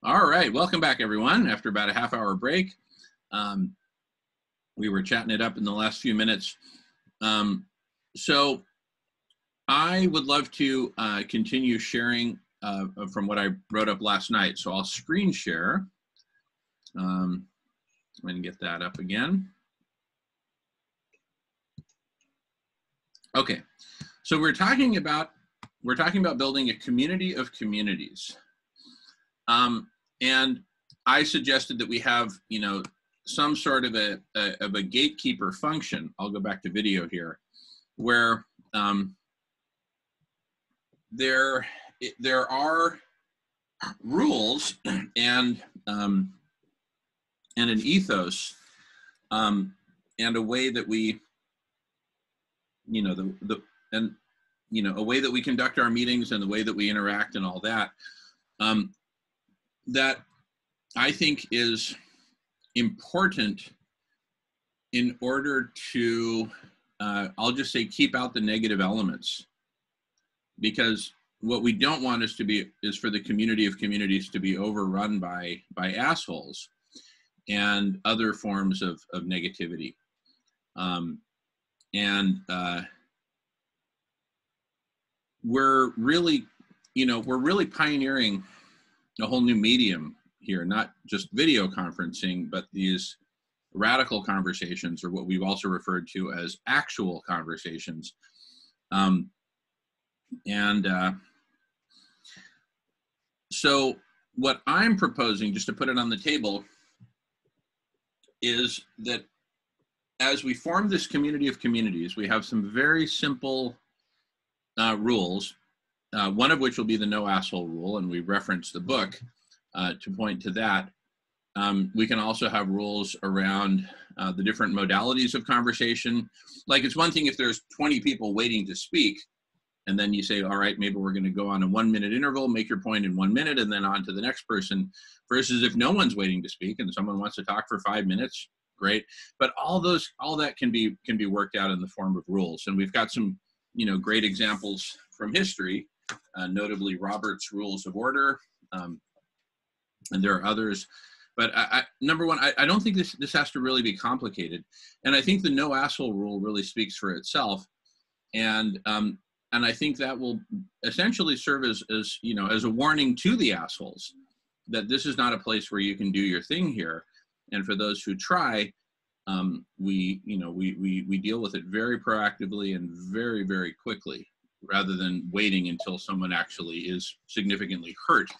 All right, welcome back, everyone. After about a half-hour break, we were chatting it up in the last few minutes. So I would love to continue sharing from what I wrote up last night. So I'll screen share. I'm going to get that up again. Okay, so we're talking about building a community of communities. And I suggested that we have, some sort of a gatekeeper function. I'll go back to video here, where there are rules and an ethos and a way that we, a way that we conduct our meetings and the way that we interact and all that. That I think is important in order to, I'll just say, keep out the negative elements. Because what we don't want is for the community of communities to be overrun by assholes and other forms of negativity. We're really pioneering a whole new medium here, not just video conferencing, but these radical conversations, or what we've also referred to as actual conversations. So what I'm proposing, just to put it on the table, is that as we form this community of communities, we have some very simple rules, one of which will be the no asshole rule, and we reference the book to point to that. We can also have rules around the different modalities of conversation. Like, it's one thing if there's 20 people waiting to speak, and then you say, all right, maybe we're going to go on a 1-minute interval, make your point in 1 minute, and then on to the next person, versus if no one's waiting to speak and someone wants to talk for 5 minutes, great. But all that can be worked out in the form of rules. And we've got some, great examples from history, notably Robert's Rules of Order, and there are others. But number one, I don't think this has to really be complicated. And I think the no asshole rule really speaks for itself. And I think that will essentially serve as a warning to the assholes that this is not a place where you can do your thing here. And for those who try, we deal with it very proactively and very, very quickly, rather than waiting until someone actually is significantly hurt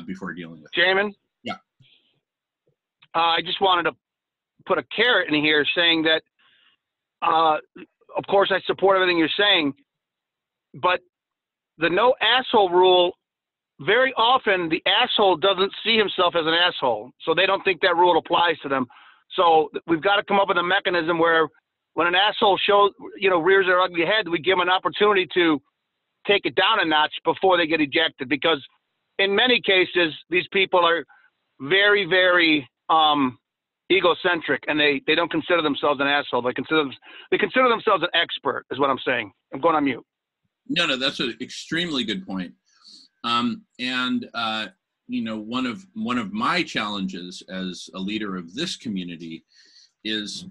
before dealing with it. Jamin? Yeah. I just wanted to put a carrot in here saying that, of course, I support everything you're saying, but the no asshole rule, very often the asshole doesn't see himself as an asshole, so they don't think that rule applies to them. So we've got to come up with a mechanism where when an asshole rears their ugly head, we give them an opportunity to take it down a notch before they get ejected, because in many cases, these people are very, very egocentric, and they don't consider themselves an asshole. They consider themselves an expert, is what I'm saying. I'm going on mute. No, that's an extremely good point. One of my challenges as a leader of this community is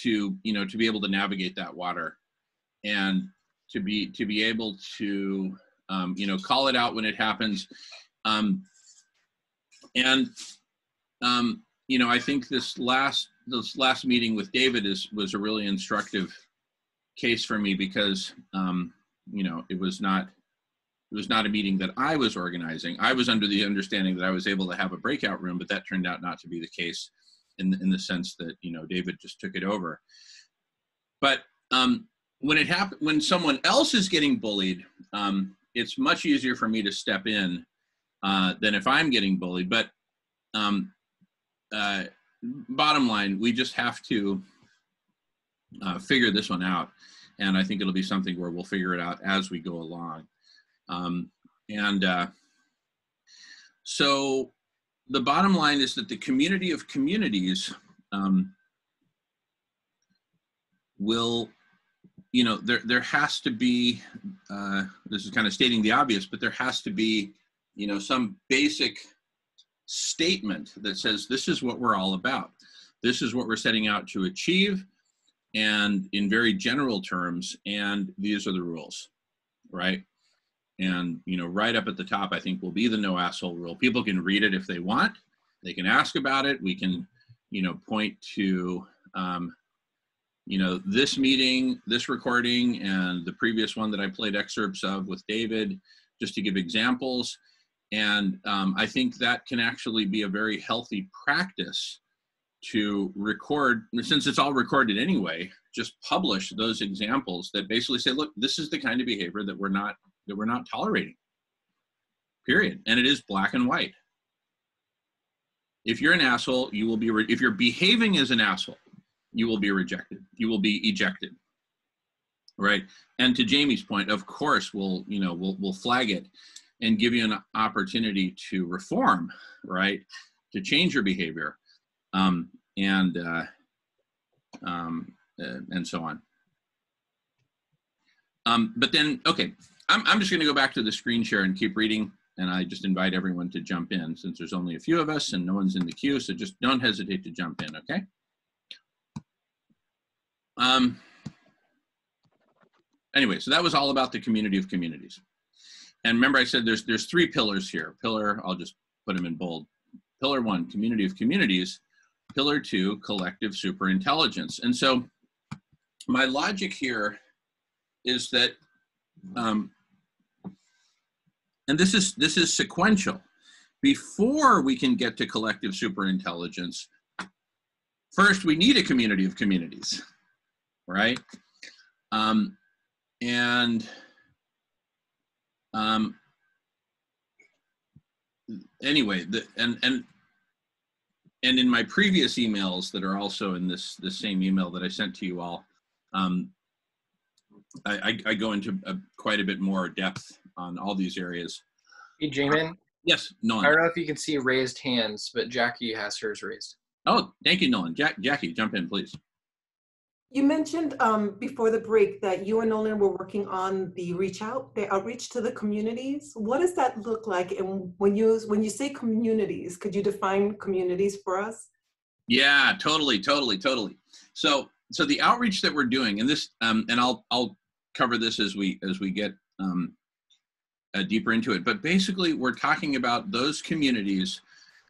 to be able to navigate that water, and to be able to call it out when it happens. I think this last meeting with David was a really instructive case for me, because it was not a meeting that I was organizing. I was under the understanding that I was able to have a breakout room, but that turned out not to be the case in the sense that David just took it over. But when someone else is getting bullied, it's much easier for me to step in than if I'm getting bullied. But bottom line, we just have to figure this one out. And I think it'll be something where we'll figure it out as we go along. So the bottom line is that the community of communities will, there has to be, this is kind of stating the obvious, but there has to be, some basic statement that says, this is what we're all about. This is what we're setting out to achieve, and in very general terms, and these are the rules, right? And, you know, right up at the top, I think will be the no asshole rule. People can read it if they want. They can ask about it. We can, you know, point to, you know, this meeting, this recording, and the previous one that I played excerpts of with David, just to give examples. And I think that can actually be a very healthy practice to record, since it's all recorded anyway, just publish those examples that basically say, look, this is the kind of behavior that we're not tolerating, period. And it is black and white. If you're an asshole, you will be, if you're behaving as an asshole, you will be rejected. You will be ejected, right? And to Jamie's point, of course, we'll flag it and give you an opportunity to reform, right? To change your behavior, and so on. But then, okay, I'm just going to go back to the screen share and keep reading, and I just invite everyone to jump in since there's only a few of us and no one's in the queue, so just don't hesitate to jump in, okay? Anyway, so that was all about the community of communities. And remember I said there's three pillars here. Pillar, I'll just put them in bold. Pillar 1, community of communities. Pillar 2, collective superintelligence. And so my logic here is that, and this is sequential. Before we can get to collective superintelligence, first we need a community of communities, right? Anyway, and in my previous emails that are also in this same email that I sent to you all, I go into quite a bit more depth on all these areas. Hey, Jamin. Yes, Nolan. I don't know if you can see raised hands, but Jackie has hers raised. Oh, thank you, Nolan. Jackie, jump in, please. You mentioned before the break that you and Nolan were working on the outreach to the communities. What does that look like? And when you say communities, could you define communities for us? Yeah, totally. So the outreach that we're doing, and this, and I'll cover this as we get deeper into it. But basically, we're talking about those communities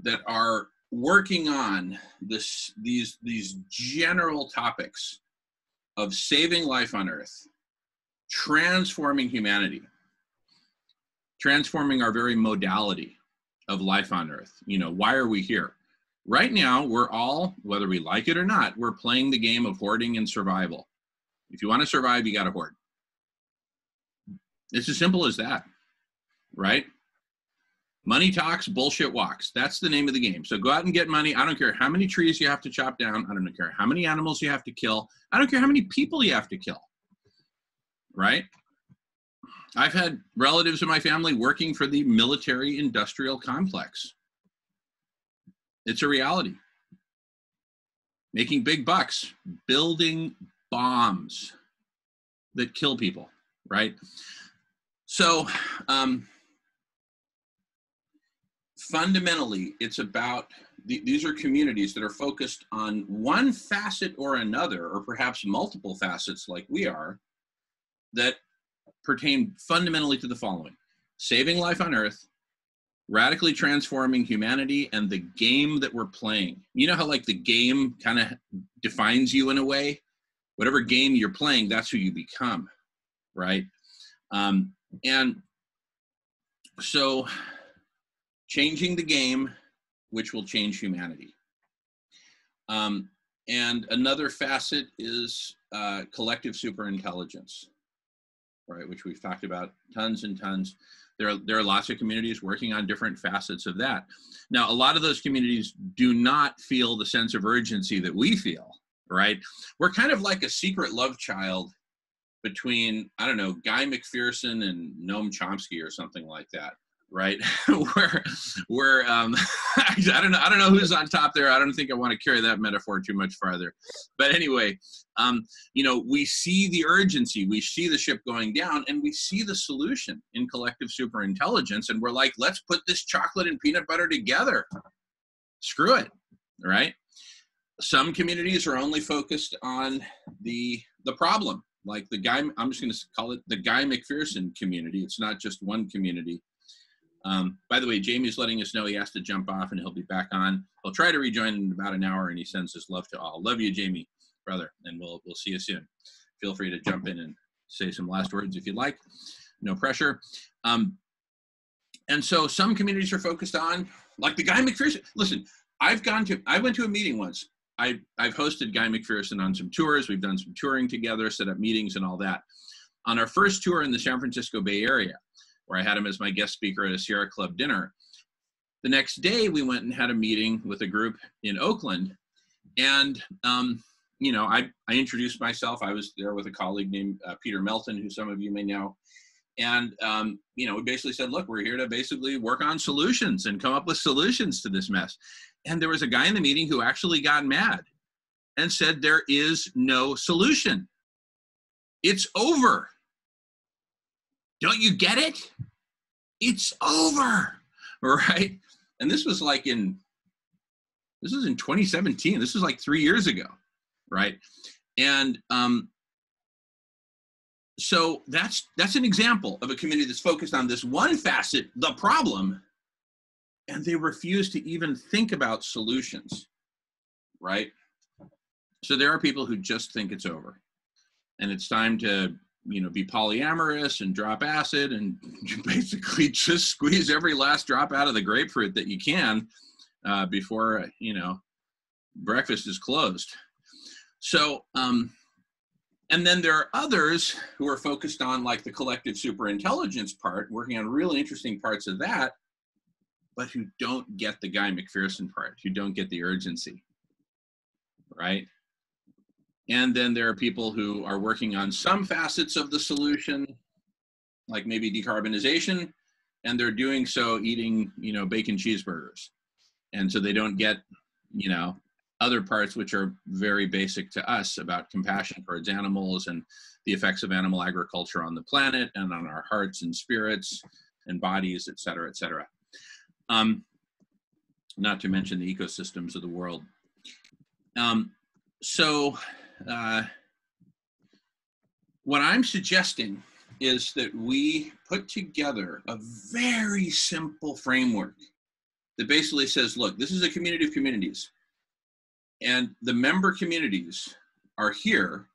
that are working on these general topics of saving life on Earth, transforming humanity, transforming our very modality of life on Earth. You know, why are we here? Right now, we're all, whether we like it or not, we're playing the game of hoarding and survival. If you want to survive, you got to hoard. It's as simple as that, right? Money talks, bullshit walks. That's the name of the game. So go out and get money. I don't care how many trees you have to chop down. I don't care how many animals you have to kill. I don't care how many people you have to kill, right? I've had relatives in my family working for the military-industrial complex. It's a reality. Making big bucks, building bombs that kill people, right? So, fundamentally, it's about, these are communities that are focused on one facet or another, or perhaps multiple facets like we are, that pertain fundamentally to the following: saving life on Earth, radically transforming humanity, and the game that we're playing. You know how like the game kind of defines you in a way? Whatever game you're playing, that's who you become, right? And so, changing the game, which will change humanity. And another facet is collective superintelligence, right? Which we've talked about tons and tons. There are lots of communities working on different facets of that. Now, a lot of those communities do not feel the sense of urgency that we feel, right? We're kind of like a secret love child between, I don't know, Guy McPherson and Noam Chomsky or something like that. right? where I don't know who's on top there. I don't think I want to carry that metaphor too much farther. But anyway, you know, we see the urgency, we see the ship going down, and we see the solution in collective superintelligence, and we're like, let's put this chocolate and peanut butter together. Screw it, right? Some communities are only focused on the problem, like the guy, I'm just going to call it the Guy McPherson community. It's not just one community. By the way, Jamie's letting us know he has to jump off and he'll be back on. He'll try to rejoin in about an hour, and he sends his love to all. Love you, Jamie, brother, and we'll see you soon. Feel free to jump in and say some last words if you'd like. No pressure. And so some communities are focused on, like the Guy McPherson. Listen, I went to a meeting once. I've hosted Guy McPherson on some tours. We've done some touring together, set up meetings and all that. On our first tour in the San Francisco Bay Area, where I had him as my guest speaker at a Sierra Club dinner, the next day we went and had a meeting with a group in Oakland. And, you know, I introduced myself. I was there with a colleague named Peter Melton, who some of you may know. And, you know, we basically said, look, we're here to basically work on solutions and come up with solutions to this mess. And there was a guy in the meeting who actually got mad and said, there is no solution. It's over. Don't you get it? It's over, right? And this was like in 2017. This was like 3 years ago, right? And, so that's an example of a community that's focused on this one facet, the problem, and they refuse to even think about solutions, right? So there are people who just think it's over, and it's time to, you know, be polyamorous and drop acid and basically just squeeze every last drop out of the grapefruit that you can before, you know, breakfast is closed. So, and then there are others who are focused on like the collective superintelligence part, working on really interesting parts of that, but who don't get the Guy McPherson part, who don't get the urgency, right? And then there are people who are working on some facets of the solution, like maybe decarbonization, and they're doing so eating, you know, bacon cheeseburgers. And so they don't get, you know, other parts which are very basic to us about compassion towards animals and the effects of animal agriculture on the planet and on our hearts and spirits and bodies, et cetera, et cetera. Not to mention the ecosystems of the world. What I'm suggesting is that we put together a very simple framework that basically says, look, this is a community of communities. And the member communities are here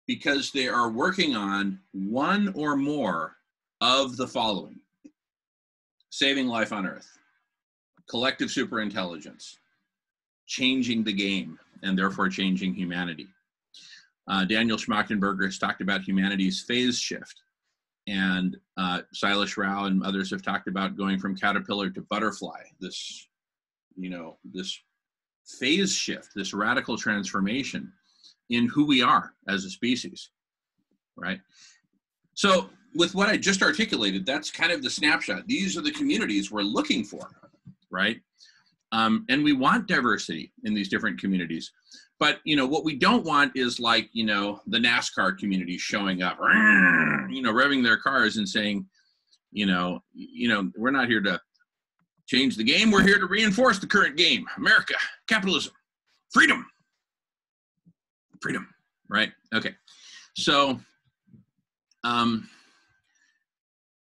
because they are working on one or more of the following: saving life on Earth, collective superintelligence, changing the game, and therefore changing humanity. Daniel Schmachtenberger has talked about humanity's phase shift. And Silas Rao and others have talked about going from caterpillar to butterfly, this, you know, this phase shift, this radical transformation in who we are as a species, right? So with what I just articulated, that's kind of the snapshot. These are the communities we're looking for, right? And we want diversity in these different communities. But, you know, what we don't want is like, you know, the NASCAR community showing up, you know, revving their cars and saying, you know, we're not here to change the game. We're here to reinforce the current game. America, capitalism, freedom, right? Okay. So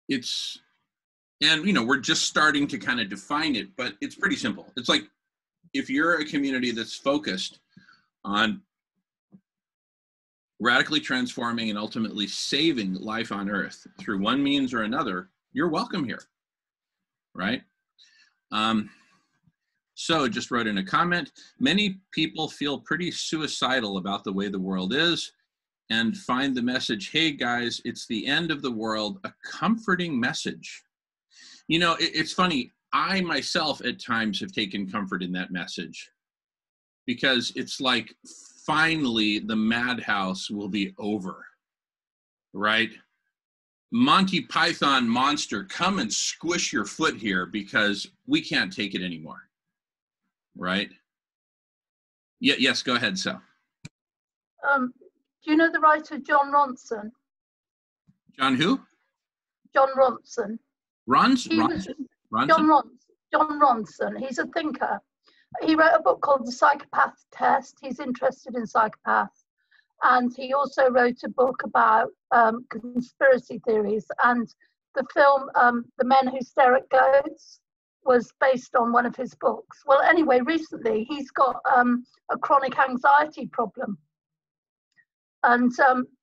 it's, and, you know, we're just starting to kind of define it, but it's pretty simple. It's like, if you're a community that's focused on radically transforming and ultimately saving life on Earth through one means or another, you're welcome here, right? So just wrote in a comment, many people feel pretty suicidal about the way the world is and find the message, hey guys, it's the end of the world, a comforting message. You know, it's funny, I myself at times have taken comfort in that message, because it's like, finally the madhouse will be over, right? Monty Python monster, come and squish your foot here because we can't take it anymore, right? Yeah, yes, go ahead, Sal. Do you know the writer John Ronson? John who? John Ronson. John Ronson. He's a thinker. He wrote a book called The Psychopath Test. He's interested in psychopaths. And he also wrote a book about conspiracy theories. And the film, The Men Who Stare at Goats, was based on one of his books. Well, anyway, recently he's got a chronic anxiety problem. And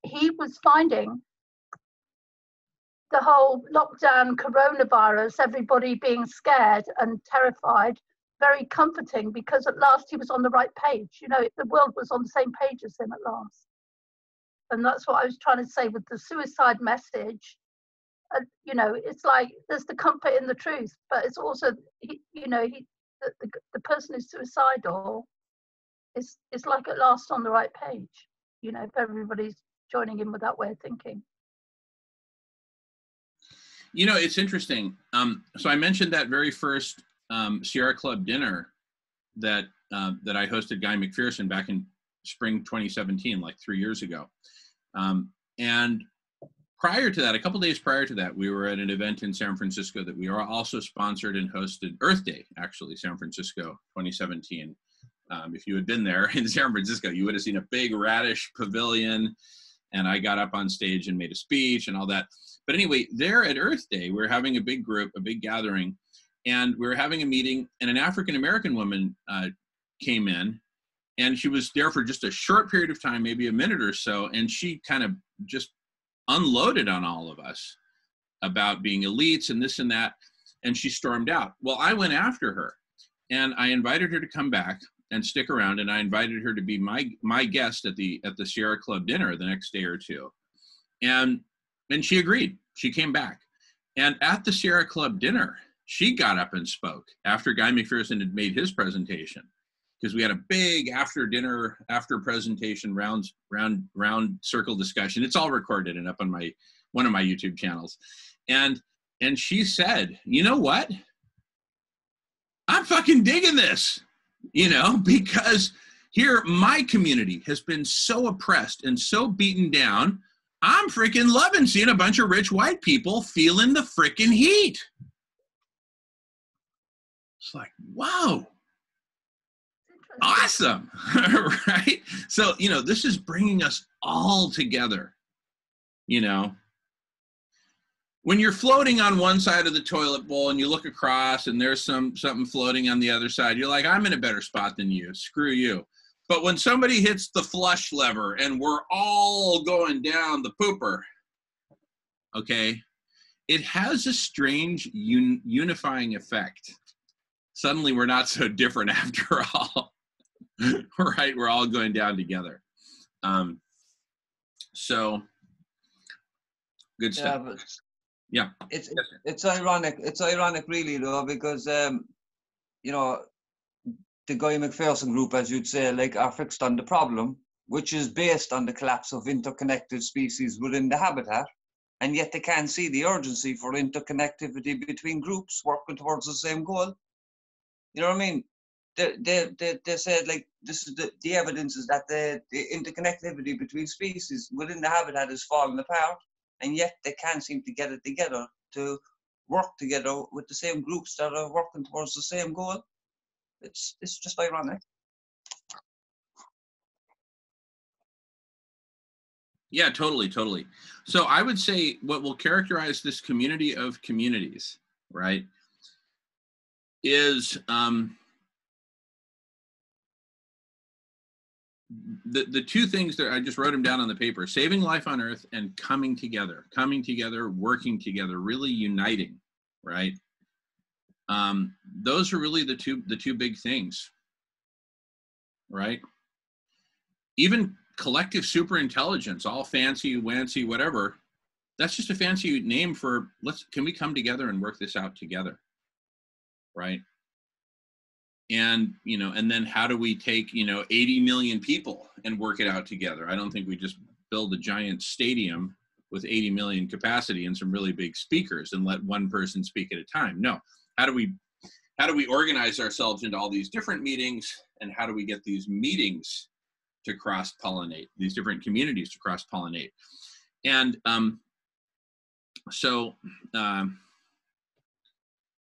he was finding the whole lockdown coronavirus, everybody being scared and terrified, very comforting, because at last he was on the right page. You know, the world was on the same page as him at last. And that's what I was trying to say with the suicide message. You know, it's like there's the comfort in the truth, but it's also, the person who's suicidal is like at last on the right page, you know, if everybody's joining in with that way of thinking. You know, it's interesting. So I mentioned that very first Sierra Club dinner that I hosted Guy McPherson back in spring 2017, like 3 years ago. And prior to that, a couple days prior to that, we were at an event in San Francisco that we are also sponsored and hosted, Earth Day, actually, San Francisco 2017. If you had been there in San Francisco, you would have seen a big radish pavilion, and I got up on stage and made a speech and all that. But anyway, there at Earth Day, we were having a big group, a big gathering, and we were having a meeting, and an African-American woman came in, and she was there for just a short period of time, maybe a minute or so, and she kind of just unloaded on all of us about being elites and this and that, and she stormed out. Well, I went after her, and I invited her to come back and stick around, and I invited her to be my guest at the Sierra Club dinner the next day or two, and she agreed. She came back, and at the Sierra Club dinner, she got up and spoke after Guy McPherson had made his presentation, because we had a big after presentation round circle discussion. It's all recorded and up on one of my YouTube channels. And she said, you know what? I'm fucking digging this, you know, because here my community has been so oppressed and so beaten down. I'm freaking loving seeing a bunch of rich white people feeling the freaking heat. It's like, wow. Awesome, right? So, you know, this is bringing us all together, you know. When you're floating on one side of the toilet bowl and you look across and there's something floating on the other side, you're like, I'm in a better spot than you, screw you. But when somebody hits the flush lever and we're all going down the pooper, okay, it has a strange unifying effect. Suddenly we're not so different after all. Right, we're all going down together. So good stuff. Yeah, it's ironic. It's ironic, really, though, because you know, the Guy McPherson group, as you'd say, like, are fixed on the problem, which is based on the collapse of interconnected species within the habitat, and yet they can't see the urgency for interconnectivity between groups working towards the same goal. You know what I mean? They said, like, this is the evidence is that the interconnectivity between species within the habitat is falling apart, and yet they can't seem to get it together to work together with the same groups that are working towards the same goal. It's just ironic. Yeah, totally. So I would say what will characterize this community of communities, right, is the two things that I just wrote them down on the paper: saving life on Earth and coming together, working together, really uniting, right? Those are really the two big things, right? Even collective superintelligence, all fancy, wancy, whatever, that's just a fancy name for can we come together and work this out together, right? And, you know, and then how do we take, 80 million people and work it out together? I don't think we just build a giant stadium with 80 million capacity and some really big speakers and let one person speak at a time. No, how do we organize ourselves into all these different meetings, and how do we get these meetings to cross-pollinate, these different communities to cross-pollinate? And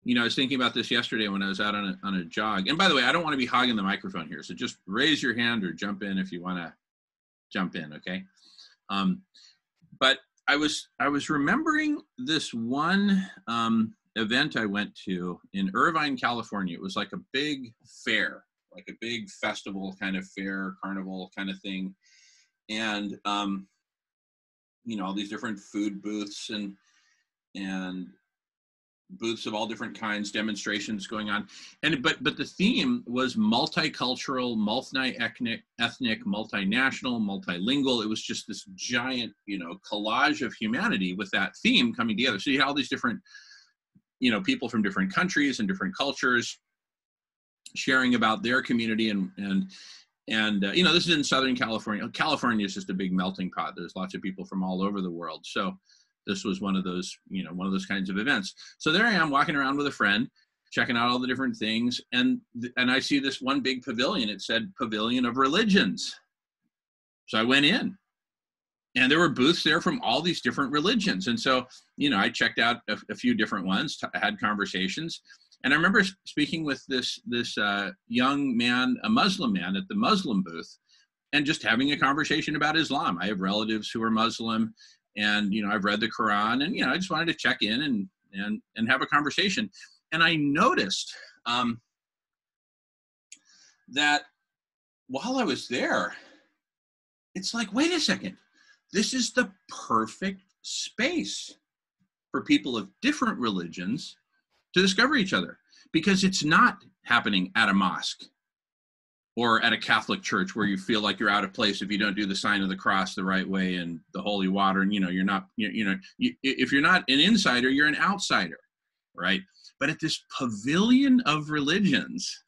you know, I was thinking about this yesterday when I was out on a jog. And by the way, I don't want to be hogging the microphone here, so just raise your hand or jump in if you want to jump in, okay? But I was remembering this one event I went to in Irvine, California. It was like a big fair, like a big festival kind of fair, carnival kind of thing. And, you know, all these different food booths and booths of all different kinds, demonstrations going on. And but the theme was multicultural, multi-ethnic, multinational, multilingual. It was just this giant, you know, collage of humanity with that theme coming together. So you had all these different, you know, people from different countries and different cultures sharing about their community and you know, this is in Southern California. California is just a big melting pot. There's lots of people from all over the world. So this was one of those, you know, one of those kinds of events. So there I am walking around with a friend, checking out all the different things. And I see this one big pavilion. It said Pavilion of Religions. So I went in, and there were booths there from all these different religions. And so, you know, I checked out a few different ones, had conversations. And I remember speaking with this young man, a Muslim man at the Muslim booth, and just having a conversation about Islam. I have relatives who are Muslim, and, you know, I've read the Quran, and, you know, I just wanted to check in and have a conversation. And I noticed that while I was there, it's like, wait a second, this is the perfect space for people of different religions to discover each other, because it's not happening at a mosque or at a Catholic church where you feel like you're out of place if you don't do the sign of the cross the right way and the holy water. And, you know, you're not, if you're not an insider, you're an outsider, right? But at this pavilion of religions,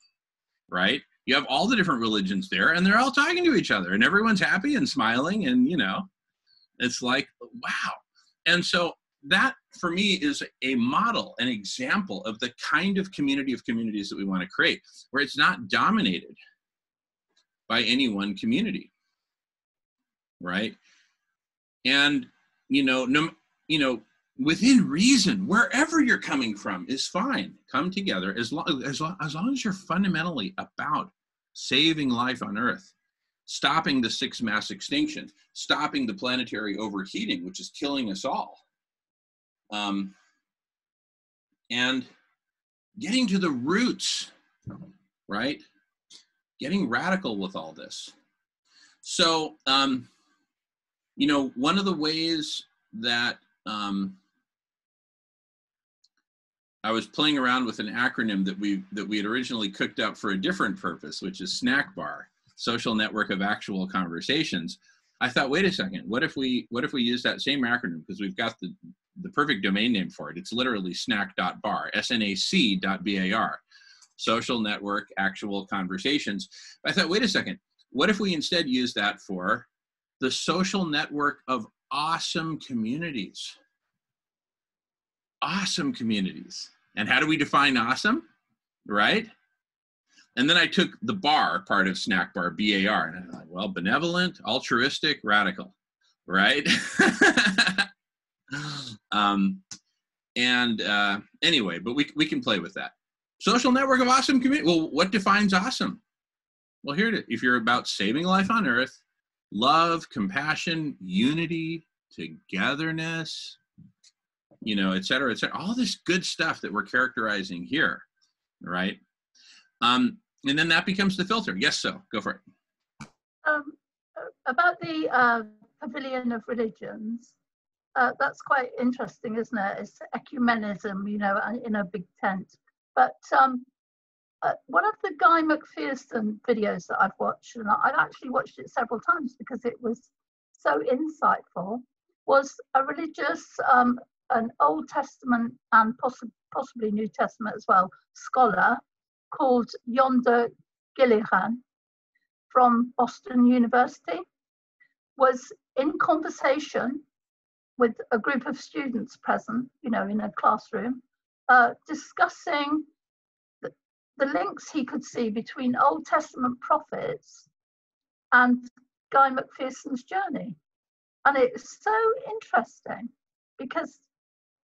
right, you have all the different religions there, and they're all talking to each other, and everyone's happy and smiling, and, you know, it's like, wow. And so that, for me, is a model, an example of the kind of community of communities that we want to create, where it's not dominated by any one community, right? And, you know, within reason, wherever you're coming from is fine. Come together as long as you're fundamentally about saving life on Earth, stopping the 6th mass extinction, stopping the planetary overheating, which is killing us all, and getting to the roots, right? Getting radical with all this. So, you know, one of the ways that I was playing around with an acronym that we had originally cooked up for a different purpose, which is SNAC BAR, Social Network of Actual Conversations. I thought, wait a second, what if we use that same acronym, because we've got the perfect domain name for it. It's literally snac.bar, SNAC.bar, Social Network Actual Conversations. I thought, wait a second, what if we instead use that for the social network of awesome communities? Awesome communities. And how do we define awesome, right? And then I took the bar part of SNAC BAR, B-A-R, and I'm like, well, benevolent, altruistic, radical, right? Anyway, but we can play with that. Social network of awesome community. Well, what defines awesome? Well, here it is. If you're about saving life on Earth, love, compassion, unity, togetherness, you know, et cetera, all this good stuff that we're characterizing here, right? And then that becomes the filter. Yes, so go for it. About the Pavilion of Religions, that's quite interesting, isn't it? It's ecumenism, you know, in a big tent. But one of the Guy McPherson videos that I've watched, and I've actually watched it several times because it was so insightful, was a religious, an Old Testament and possibly New Testament as well, scholar called Yonder Gilligan from Boston University, was in conversation with a group of students present, in a classroom, discussing the links he could see between Old Testament prophets and Guy McPherson's journey. And it's so interesting because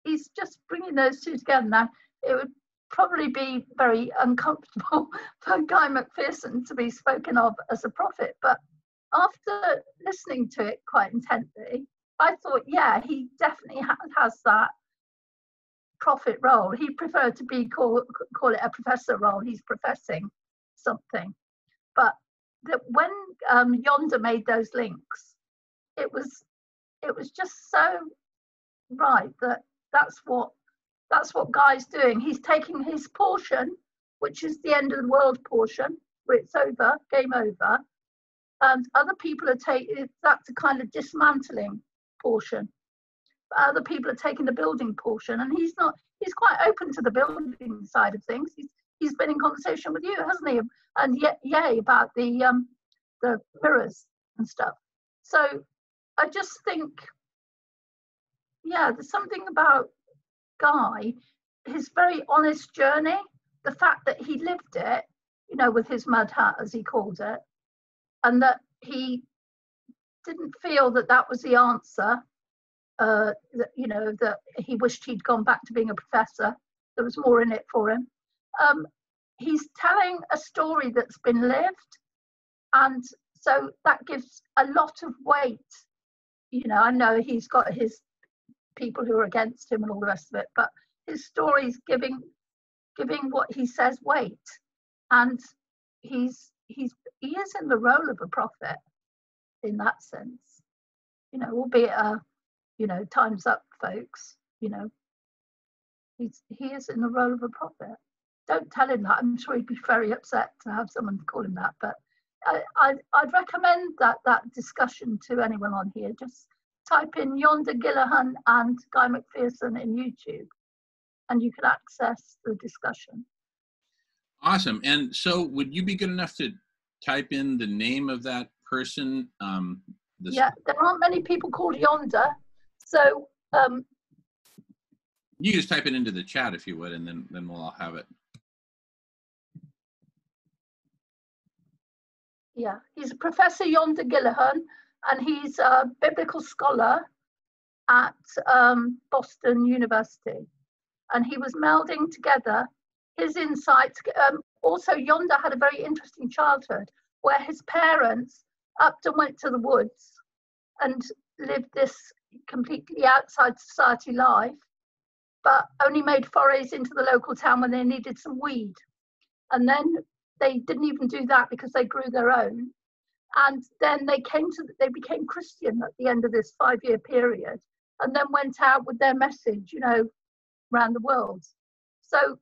he's just bringing those two together. Now, it would probably be very uncomfortable for Guy McPherson to be spoken of as a prophet, but after listening to it quite intently, I thought, yeah, he definitely has that prophet role. He preferred to be call it a professor role. He's professing something. But when Yonder made those links, it was just so right that that's what Guy's doing. He's taking his portion, which is the end of the world portion, where it's over, game over, and other people are taking that's a kind of dismantling portion. Other people are taking the building portion, and he's quite open to the building side of things. He's been in conversation with you, hasn't he? And yay about the mirrors and stuff. So I just think, yeah, there's something about Guy, his very honest journey, the fact that he lived it, with his mud hat, as he called it, and that he didn't feel that was the answer, that he wished he'd gone back to being a professor. There was more in it for him. He's telling a story that's been lived, and so that gives a lot of weight. I know he's got his people who are against him and all the rest of it, but his story's giving what he says weight, and he is in the role of a prophet in that sense, albeit time's up, folks. He is in the role of a prophet. Don't tell him that. I'm sure he'd be very upset to have someone call him that, but I'd recommend that discussion to anyone on here. Just type in Yonder Gillihan and Guy McPherson in YouTube, and you can access the discussion. Awesome. And so would you be good enough to type in the name of that person? Yeah, there aren't many people called Yonder. So you just type it into the chat if you would, and then we'll all have it. Yeah, he's Professor Yonder Gillihan, and he's a biblical scholar at Boston University. And he was melding together his insights. Also, Yonder had a very interesting childhood where his parents upped and went to the woods and lived this completely outside society life, but only made forays into the local town when they needed some weed. And then they didn't even do that because they grew their own. And then they became Christian at the end of this 5-year period, and then went out with their message, around the world. So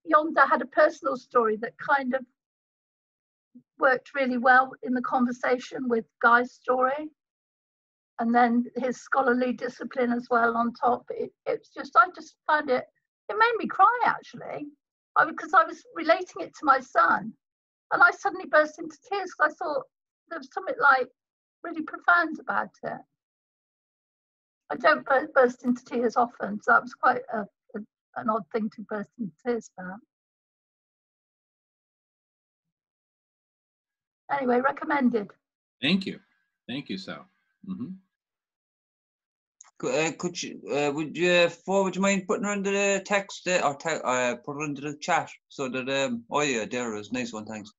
Yonder had a personal story that kind of worked really well in the conversation with Guy's story, and then his scholarly discipline as well on top. I just found it made me cry, actually, because I was relating it to my son, and I suddenly burst into tears because I thought there was something like really profound about it. I don't burst into tears often, so that was quite an odd thing to burst into tears about. Anyway, recommended. Thank you, Sal. Mm-hmm. Would you mind putting her into the text or put her into the chat so that oh yeah, there it is. Nice one, thanks.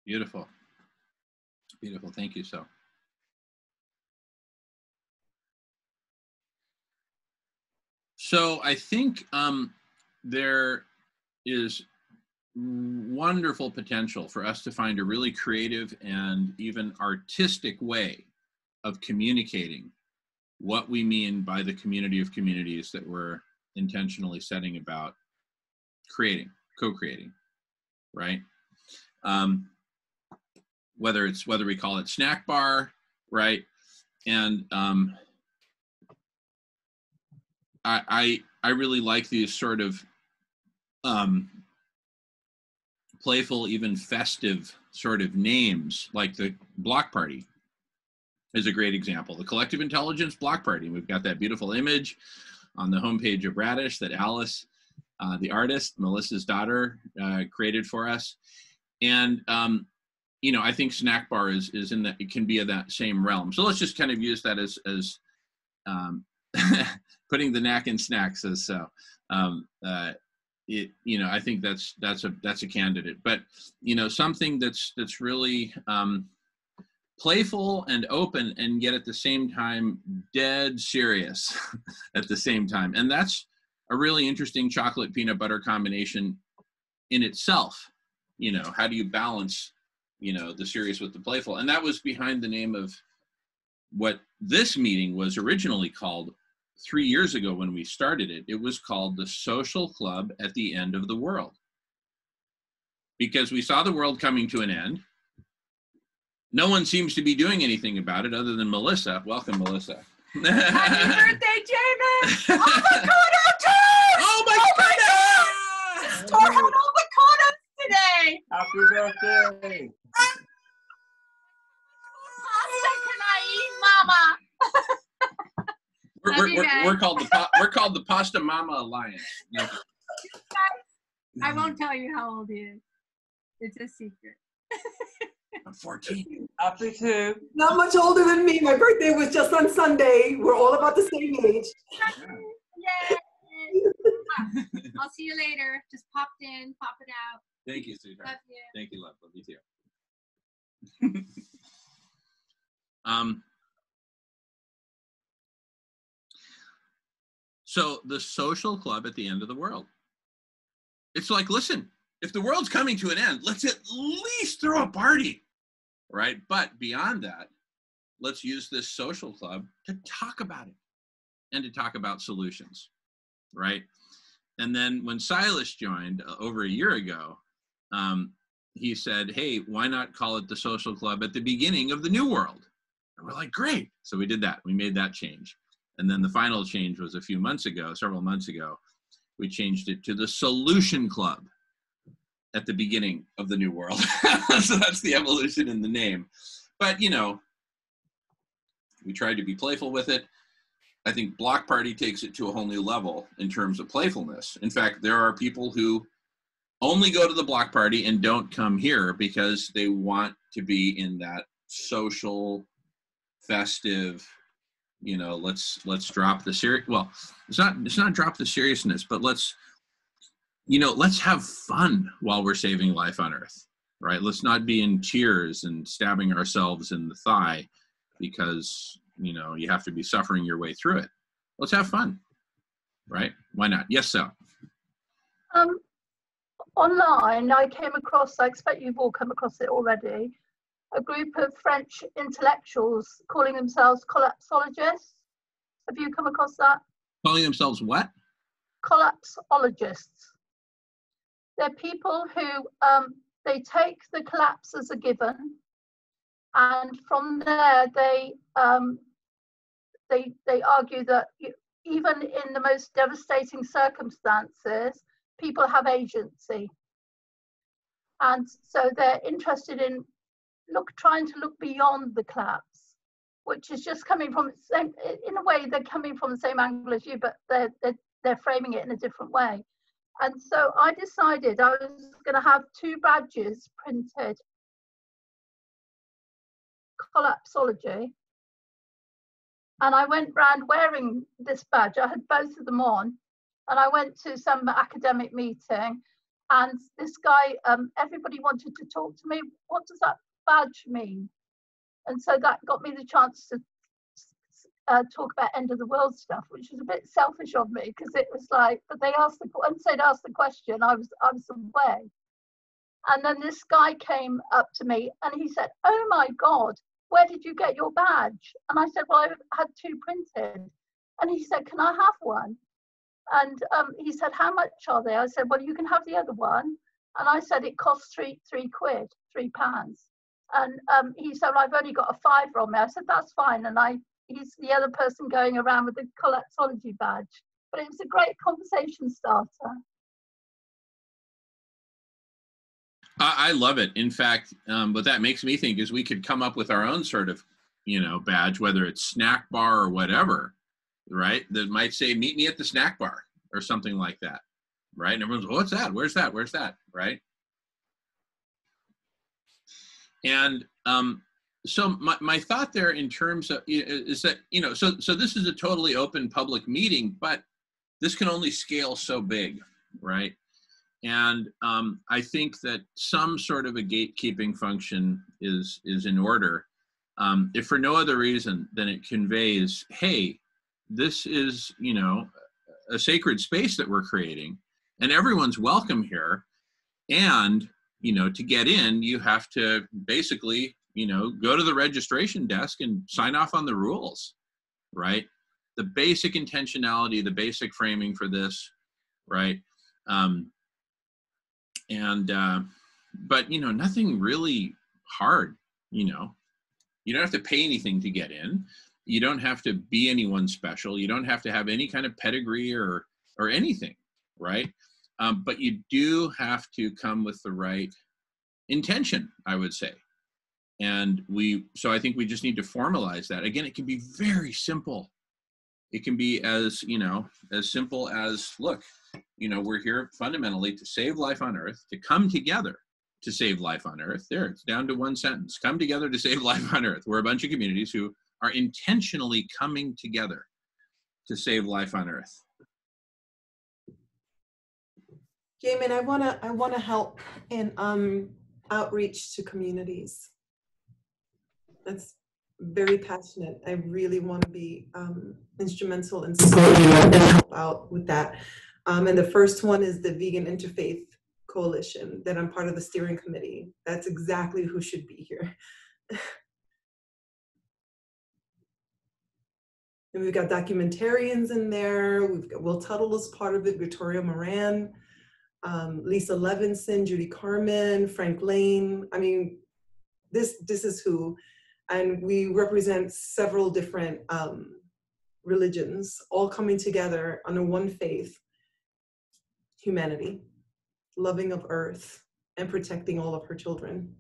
Beautiful, thank you, Sal. So I think there is wonderful potential for us to find a really creative and even artistic way of communicating what we mean by the community of communities that we're intentionally setting about creating, co-creating, right? Whether we call it snack bar, right? And I really like these sort of playful, even festive sort of names, like the Block Party is a great example. The Collective Intelligence Block Party. We've got that beautiful image on the homepage of Radish that Alice, the artist, Melissa's daughter, created for us. And, you know, I think Snack Bar is in that, it can be in that same realm. So let's just kind of use that as putting the knack in snacks as so. You know, I think that's a candidate. But, you know, something that's really playful and open, and yet at the same time dead serious at the same time. And that's a really interesting chocolate peanut butter combination in itself. You know, how do you balance, you know, the serious with the playful? And that was behind the name of what this meeting was originally called 3 years ago when we started it. It was called the Social Club at the End of the World, because we saw the world coming to an end. No one seems to be doing anything about it other than Melissa. Welcome, Melissa. Happy birthday, Jamin! Oh my God, Oh my goodness! Store had all the condoms today! Happy birthday! Pasta can I eat, Mama? We're called the Pasta Mama Alliance. I won't tell you how old he is. It's a secret. I'm 14. Happy too. Not much older than me. My birthday was just on Sunday. We're all about the same age. Yay! I'll see you later. Just popped in, pop it out. Thank you, sweetheart. Love you. Thank you, love. Love you too. So the Social Club at the End of the World. It's like, listen, if the world's coming to an end, let's at least throw a party, right? But beyond that, let's use this social club to talk about it and to talk about solutions, right? And then when Silas joined over a year ago, he said, hey, why not call it the Social Club at the Beginning of the New World? And we're like, great. So we did that. We made that change. And then the final change was several months ago, we changed it to the Solution Club at the beginning of the New World. So that's the evolution in the name. But, you know, we tried to be playful with it. I think Block Party takes it to a whole new level in terms of playfulness. In fact, there are people who only go to the Block Party and don't come here because they want to be in that social, festive, you know, let's drop the serious. Well, it's not drop the seriousness, but let's have fun while we're saving life on Earth, right? Let's not be in tears and stabbing ourselves in the thigh because, you know, you have to be suffering your way through it. Let's have fun, right? Why not? Yes, so. Online, I came across, I expect you've all come across it already, a group of French intellectuals calling themselves collapsologists. Have you come across that? Calling themselves what? Collapsologists. They're people who they take the collapse as a given, and from there they argue that even in the most devastating circumstances, people have agency, and so they're interested in trying to look beyond the collapse, which is just coming from the same. In a way, they're coming from the same angle as you, but they're framing it in a different way. And so I decided I was going to have 2 badges printed, Collapsology, and I went round wearing this badge. I had both of them on, and I went to some academic meeting, and this guy, everybody wanted to talk to me. What does that badge mean? And so that got me the chance to talk about end of the world stuff, which was a bit selfish of me because it was like, but they asked once they'd asked the question, I was away. And then this guy came up to me and he said, oh my God, where did you get your badge? And I said, well, I had 2 printed. And he said, can I have one? And he said, how much are they? I said, well, you can have the other one. And I said, it costs £3. And he said, well, I've only got a £5 on me. I said, that's fine. And he's the other person going around with the Collapsology badge. But it was a great conversation starter. I love it. In fact, what that makes me think is we could come up with our own sort of, badge, whether it's snack bar or whatever, right? That might say, meet me at the snack bar or something like that, right? And everyone's, what's that? Where's that? Where's that? Right? And so my thought there in terms of is that, so this is a totally open public meeting, but this can only scale so big, right? And I think that some sort of a gatekeeping function is in order, if for no other reason than it conveys, hey, this is, a sacred space that we're creating, and everyone's welcome here. And, to get in, you have to basically, go to the registration desk and sign off on the rules, right? The basic intentionality, the basic framing for this, right? But nothing really hard. You don't have to pay anything to get in. You don't have to be anyone special. You don't have to have any kind of pedigree or anything, right? But you do have to come with the right intention, I would say. And so I think we just need to formalize that. Again, it can be very simple. It can be as simple as, look, we're here fundamentally to save life on earth, to come together to save life on earth. There, it's down to one sentence. Come together to save life on earth. We're a bunch of communities who are intentionally coming together to save life on earth. Jamin, I wanna help in outreach to communities. That's very passionate. I really want to be instrumental in supporting and help out with that. And the first one is the Vegan Interfaith Coalition, that I'm part of the steering committee. That's exactly who should be here. And we've got documentarians in there. We've got Will Tuttle is part of it, Victoria Moran, Lisa Levinson, Judy Carmen, Frank Lane. I mean, this is who. And we represent several different religions, all coming together under one faith: humanity, loving of earth, and protecting all of her children.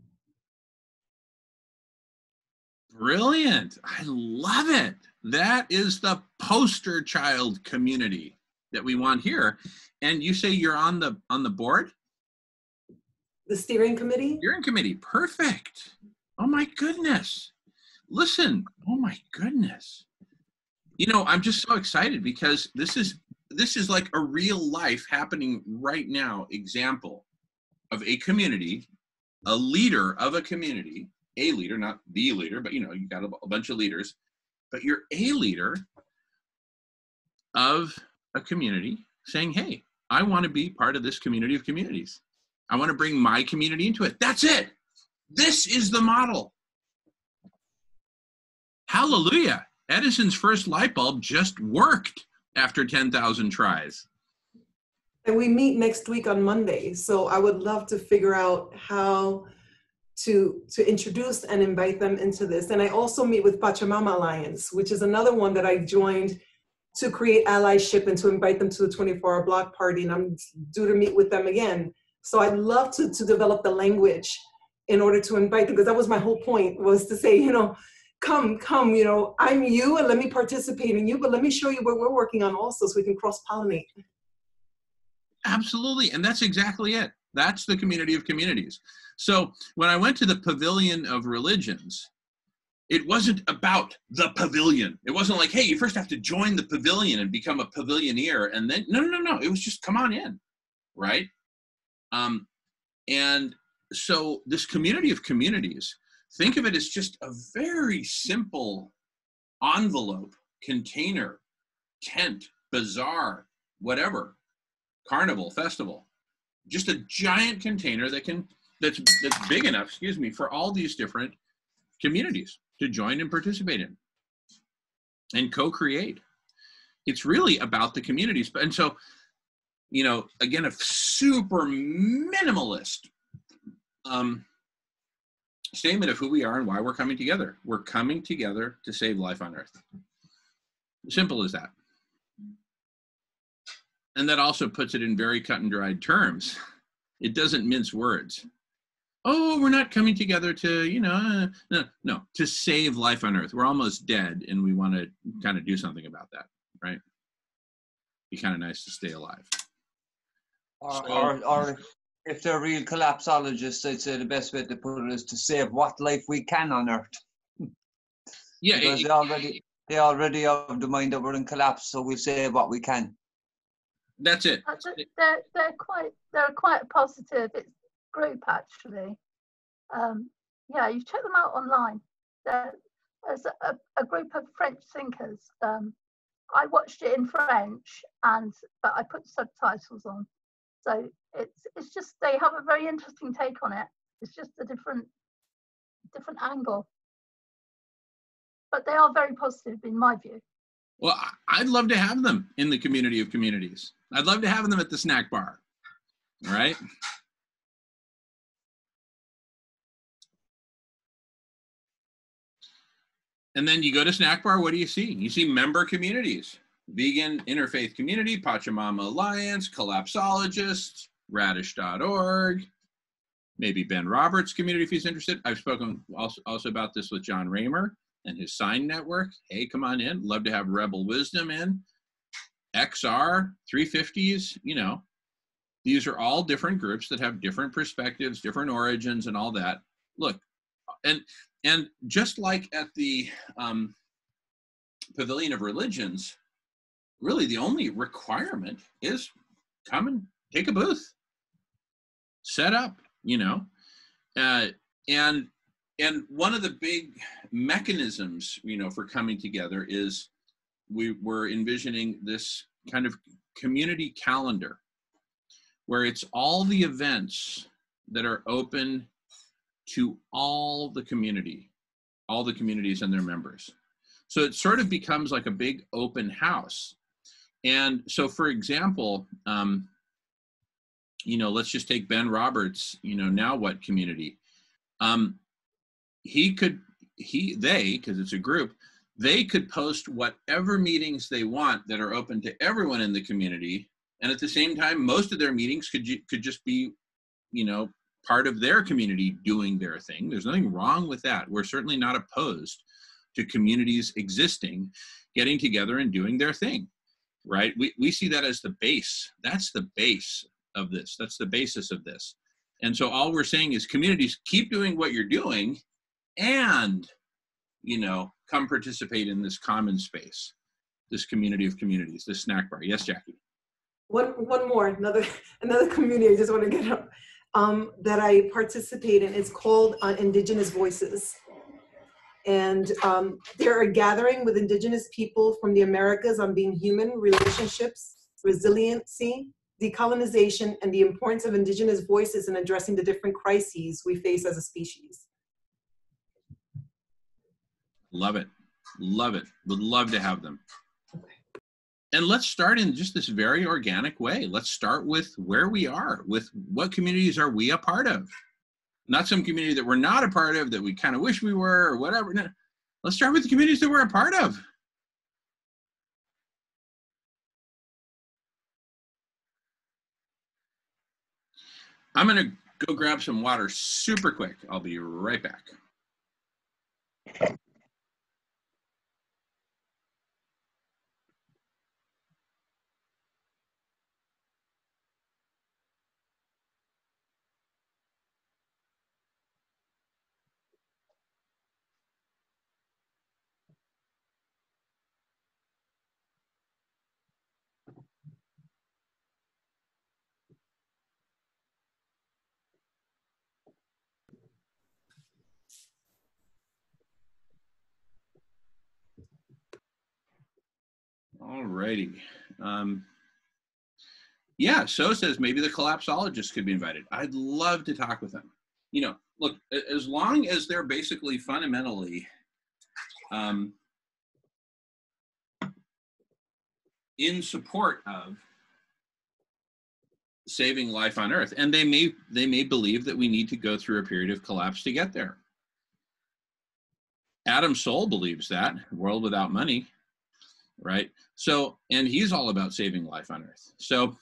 Brilliant. I love it. That is the poster child community that we want here. And you say you're on the board? The steering committee? Steering committee. Perfect. Oh my goodness. Listen, oh my goodness. I'm just so excited because this is like a real life happening right now example of a community, a leader of a community, a leader, not the leader, but you got a bunch of leaders, but you're a leader of a community saying, hey, I want to be part of this community of communities. I want to bring my community into it. That's it. This is the model. Hallelujah. Edison's first light bulb just worked after 10,000 tries. And we meet next week on Monday. So I would love to figure out how to introduce and invite them into this. And I also meet with Pachamama Alliance, which is another one that I joined to create allyship and to invite them to the 24-hour block party. And I'm due to meet with them again. So I'd love to develop the language in order to invite them, because that was my whole point, was to say, come, I'm you, and let me participate in you, but let me show you what we're working on also, so we can cross-pollinate. Absolutely, and that's exactly it. That's the community of communities. So when I went to the Pavilion of Religions, it wasn't about the pavilion. It wasn't like, hey, you first have to join the pavilion and become a pavilioneer, and then, no. It was just, come on in, right? And so this community of communities, think of it as just a very simple envelope, container, tent, bazaar, whatever, carnival, festival, just a giant container that's big enough, for all these different communities to join and participate in and co-create. It's really about the communities. And so, again, a super minimalist statement of who we are and why we're coming together. We're coming together to save life on earth. Simple as that. And that also puts it in very cut and dried terms. It doesn't mince words. oh, we're not coming together to, you know, no, to save life on Earth. We're almost dead, and we want to kind of do something about that, right? Be kind of nice to stay alive. Or if they're real collapsologists, I'd say the best way to put it is to save what life we can on Earth. Yeah, because they already have the mind that we're in collapse, so we'll save what we can. That's it. They're quite a positive group, actually. Yeah, you check them out online. There's a group of French thinkers. I watched it in French, but I put subtitles on. So it's just, they have a very interesting take on it. It's just a different angle. But they are very positive in my view. Well, I'd love to have them in the community of communities. I'd love to have them at the snack bar. All right. And then you go to snack bar, what do you see? You see member communities, vegan interfaith community, Pachamama Alliance, Collapsologists, radish.org, maybe Ben Roberts community if he's interested. I've spoken also about this with John Raymer and his sign network. Hey, come on in. Love to have Rebel Wisdom in. XR, 350s, you know. These are all different groups that have different perspectives, different origins, and all that. Look, and just like at the Pavilion of Religions, really the only requirement is come and take a booth, set up, you know. And one of the big mechanisms, you know, for coming together is we were envisioning this kind of community calendar where it's all the events that are open to all the communities and their members. So it sort of becomes like a big open house. And so, for example, you know, let's just take Ben Roberts, you know, Now What community. They, because it's a group, they could post whatever meetings they want that are open to everyone in the community. And at the same time, most of their meetings could just be, you know, part of their community doing their thing. There's nothing wrong with that. We're certainly not opposed to communities existing, getting together and doing their thing, right? We see that as the base. That's the base of this. That's the basis of this. And so all we're saying is communities, keep doing what you're doing and, you know, come participate in this common space, this community of communities, this snack bar. Yes, Jackie. One more, another community I just want to get up that I participate in. It's called Indigenous Voices. And they're a gathering with Indigenous people from the Americas on being human, relationships, resiliency, decolonization, and the importance of Indigenous voices in addressing the different crises we face as a species. Love it. Love it. Would love to have them. And let's start in just this very organic way. Let's start with where we are, with what communities are we a part of? Not some community that we're not a part of that we kind of wish we were or whatever. No. Let's start with the communities that we're a part of. I'm going to go grab some water super quick. I'll be right back. All righty. Yeah, so says maybe the collapsologists could be invited. I'd love to talk with them. You know, look, as long as they're basically fundamentally in support of saving life on Earth, and they may believe that we need to go through a period of collapse to get there. Adam Soul believes that, world without money, right? So, and he's all about saving life on Earth. So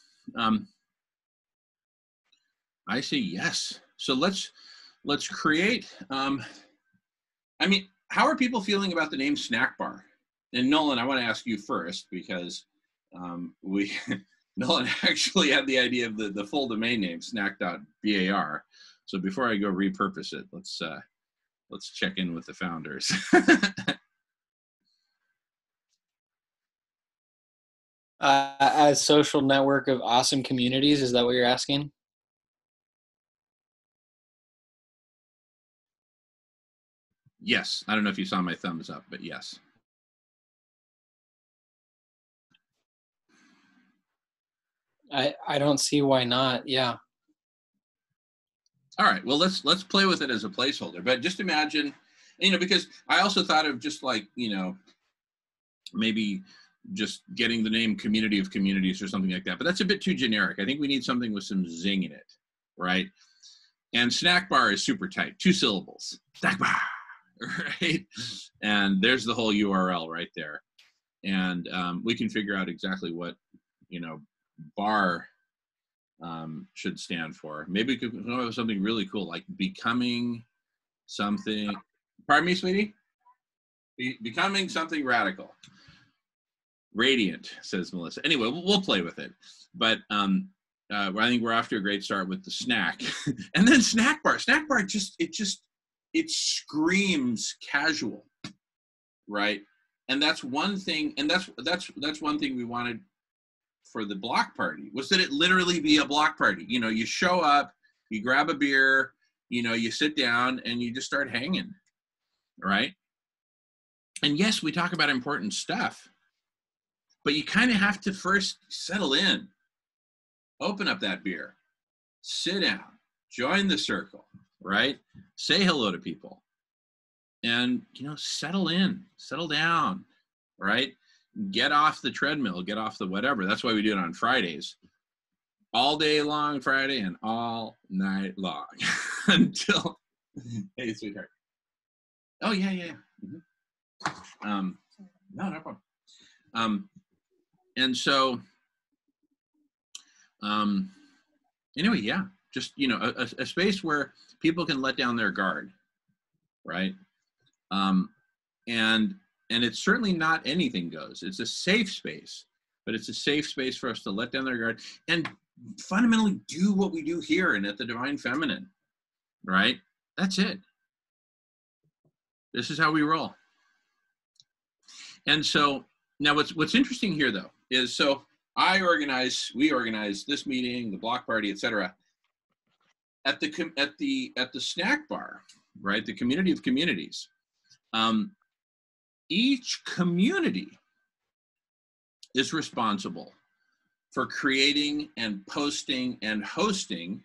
I say yes. So let's let's create, I mean, how are people feeling about the name Snack Bar? And Nolan, I want to ask you first, because Nolan actually had the idea of the full domain name, snack.bar. So before I go repurpose it, let's check in with the founders. As social network of awesome communities, is that what you're asking? Yes. I don't know if you saw my thumbs up, but yes. I don't see why not. Yeah. All right. Well, let's play with it as a placeholder. But just imagine, because I also thought of just like, maybe just getting the name Community of Communities or something like that. But that's a bit too generic. I think we need something with some zing in it, right? And Snack Bar is super tight, 2 syllables. Snack Bar, right? And there's the whole URL right there. And we can figure out exactly what, bar should stand for. Maybe we could come up with something really cool, like becoming something. Pardon me, sweetie? Becoming something radical. Radiant, says Melissa. Anyway, we'll play with it. But I think we're off to a great start with the snack. And then Snack Bar. Snack Bar it screams casual, right? And that's one thing, and that's one thing we wanted for the block party, was that it literally be a block party. You show up, you grab a beer, you sit down and you just start hanging, right? And yes, we talk about important stuff, but you kind of have to first settle in, open up that beer, sit down, join the circle, right? Say hello to people and, settle in, settle down, right? Get off the treadmill, get off the whatever. That's why we do it on Fridays. All day long Friday and all night long until, hey, sweetheart. Oh, yeah. Mm-hmm. No problem. And so, anyway, yeah, just, a space where people can let down their guard, right? And it's certainly not anything goes. It's a safe space, but it's a safe space for us to let down their guard and fundamentally do what we do here and at the Divine Feminine, right? That's it. This is how we roll. And so now what's interesting here though is, so we organize this meeting, the block party, etc. At the Snack Bar, right? The Community of Communities. Each community is responsible for creating and posting and hosting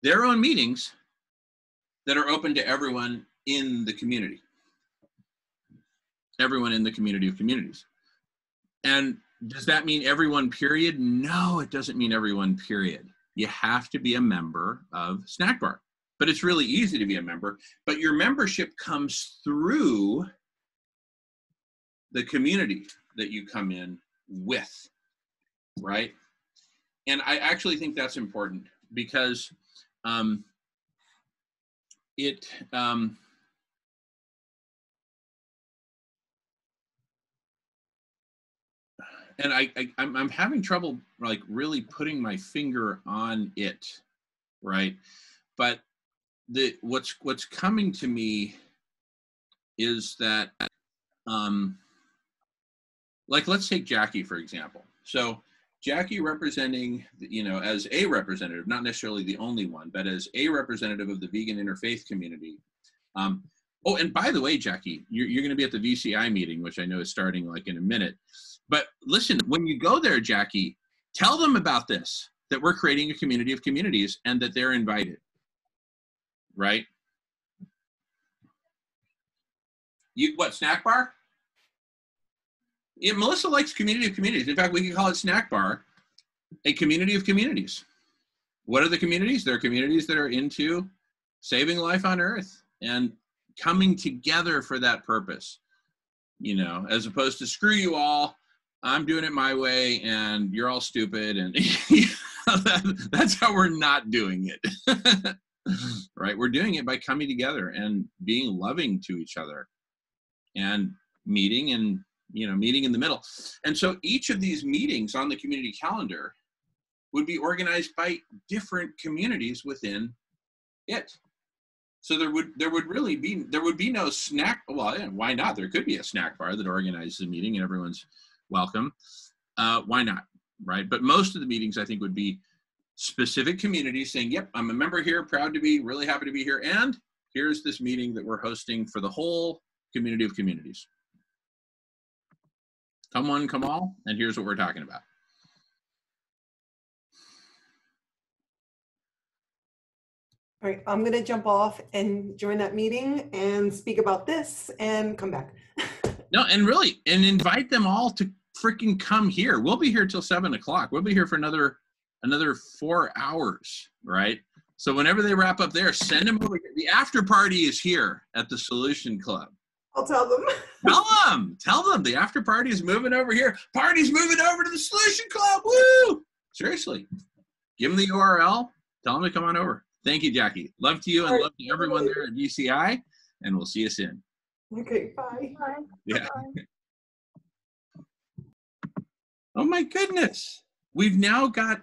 their own meetings that are open to everyone in the community. Everyone in the Community of Communities. And does that mean everyone, period? No, it doesn't mean everyone, period. You have to be a member of Snack Bar. But it's really easy to be a member. But your membership comes through the community that you come in with, right? And I actually think that's important because and I'm having trouble like really putting my finger on it, right? But what's coming to me is that like, let's take Jackie, for example. So Jackie representing, as a representative, not necessarily the only one, but as a representative of the vegan interfaith community. Oh, and by the way, Jackie, you're going to be at the VCI meeting, which I know is starting like in a minute. But listen, when you go there, Jackie, tell them about this, that we're creating a community of communities and that they're invited, right? What, Snack Bar? Yeah, Melissa likes Community of Communities. In fact, we can call it Snack Bar, a community of communities. What are the communities? They're communities that are into saving life on Earth and coming together for that purpose, as opposed to screw you all, I'm doing it my way and you're all stupid. And that's how we're not doing it. right? We're doing it by coming together and being loving to each other and meeting and, meeting in the middle. And so each of these meetings on the community calendar would be organized by different communities within it. So there would be no snack. Well, yeah, why not? There could be a snack bar that organizes a meeting and everyone's welcome. Why not, right? But most of the meetings, I think, would be specific communities saying, yep, I'm a member here, proud to be, really happy to be here, and here's this meeting that we're hosting for the whole community of communities. Come one, come all, and here's what we're talking about. All right, I'm going to jump off and join that meeting and speak about this and come back. No, and really, and invite them all to freaking come here. We'll be here till 7 o'clock. We'll be here for another 4 hours, right? So whenever they wrap up there, send them over here. The after party is here at the Solution Club. I'll tell them. Tell them the after party is moving over here. Party's moving over to the Solution Club. Woo! Seriously, give them the URL. Tell them to come on over. Thank you, Jackie. Love to you and love to everyone there at UCI, and we'll see you soon. Okay, bye. Bye. Yeah. Bye. Oh my goodness. We've now got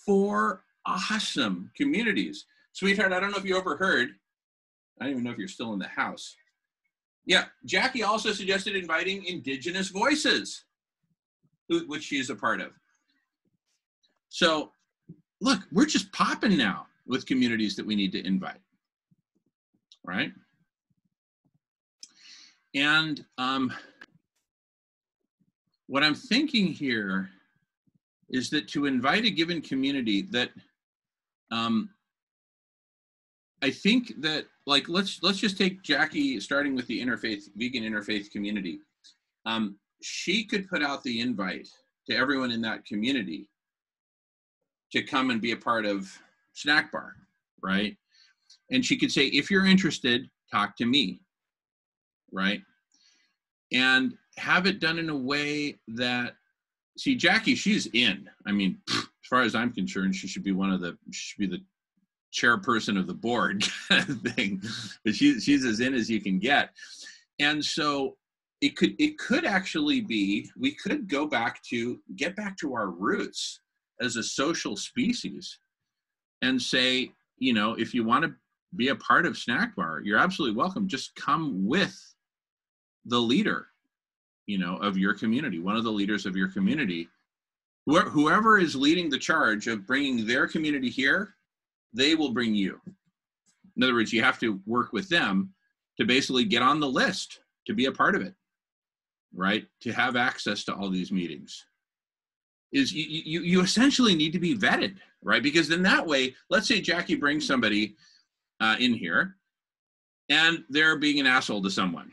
4 awesome communities. Sweetheart, I don't know if you overheard. I don't even know if you're still in the house. Yeah, Jackie also suggested inviting Indigenous voices, which she is a part of. So, look, we're just popping now with communities that we need to invite, right? And what I'm thinking here is that to invite a given community that I think that, like, let's just take Jackie, starting with the vegan interfaith community. She could put out the invite to everyone in that community to come and be a part of Snack Bar, right? And she could say, if you're interested, talk to me, right? And have it done in a way that, see, Jackie, she's in. I mean, as far as I'm concerned, she should be the chairperson of the board kind of thing. But she's as in as you can get. And so it could actually be, we could get back to our roots as a social species and say, if you want to be a part of Snack Bar, you're absolutely welcome. Just come with the leader, of your community, one of the leaders of your community. Whoever is leading the charge of bringing their community here, they will bring you. In other words, you have to work with them to basically get on the list, to be a part of it, right? To have access to all these meetings. You essentially need to be vetted, right? Because then that way, let's say Jackie brings somebody in here and they're being an asshole to someone,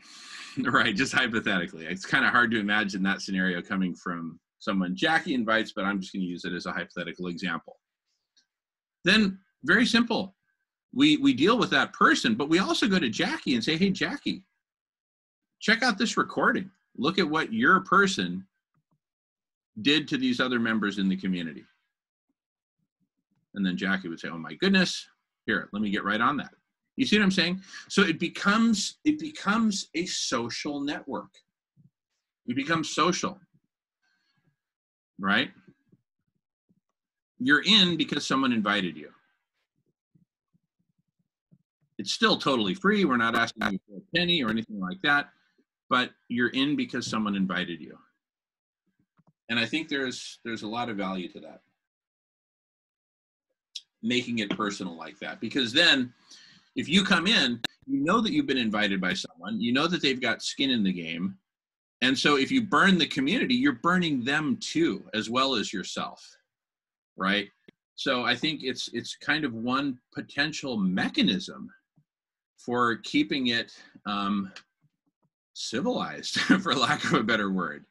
right? Just hypothetically. It's kind of hard to imagine that scenario coming from someone Jackie invites, but I'm just going to use it as a hypothetical example. Then, very simple. We deal with that person, but we also go to Jackie and say, hey, Jackie, check out this recording. Look at what your person did to these other members in the community. And then Jackie would say, oh my goodness, here, let me get right on that. You see what I'm saying? So it becomes a social network. It becomes social, right? You're in because someone invited you. It's still totally free. We're not asking you for a penny or anything like that, but you're in because someone invited you. And I think there's a lot of value to that. Making it personal like that, because then if you come in, you know that you've been invited by someone, you know that they've got skin in the game. And so if you burn the community, you're burning them too, as well as yourself, right? So I think it's kind of one potential mechanism for keeping it civilized, for lack of a better word,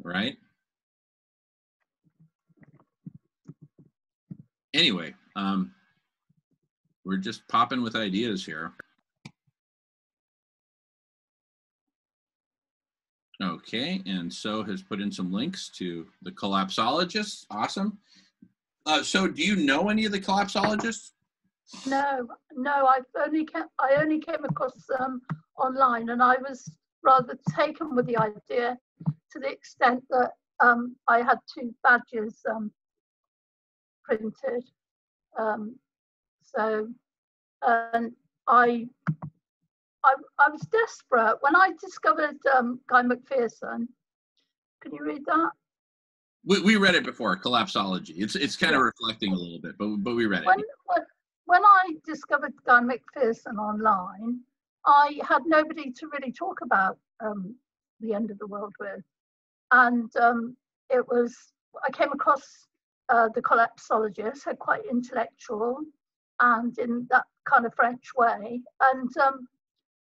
right? Anyway, we're just popping with ideas here. Okay, and So has put in some links to the Collapsologists. Awesome. So do you know any of the Collapsologists? No, I only came across them online, and I was rather taken with the idea to the extent that I had 2 badges printed. So, and I was desperate when I discovered Guy McPherson. Can you read that? We read it before, Collapsology. It's kind of reflecting a little bit, but we read it. When I discovered Guy McPherson online, I had nobody to really talk about the end of the world with, and I came across the Collapsologists, are quite intellectual and in that kind of French way, and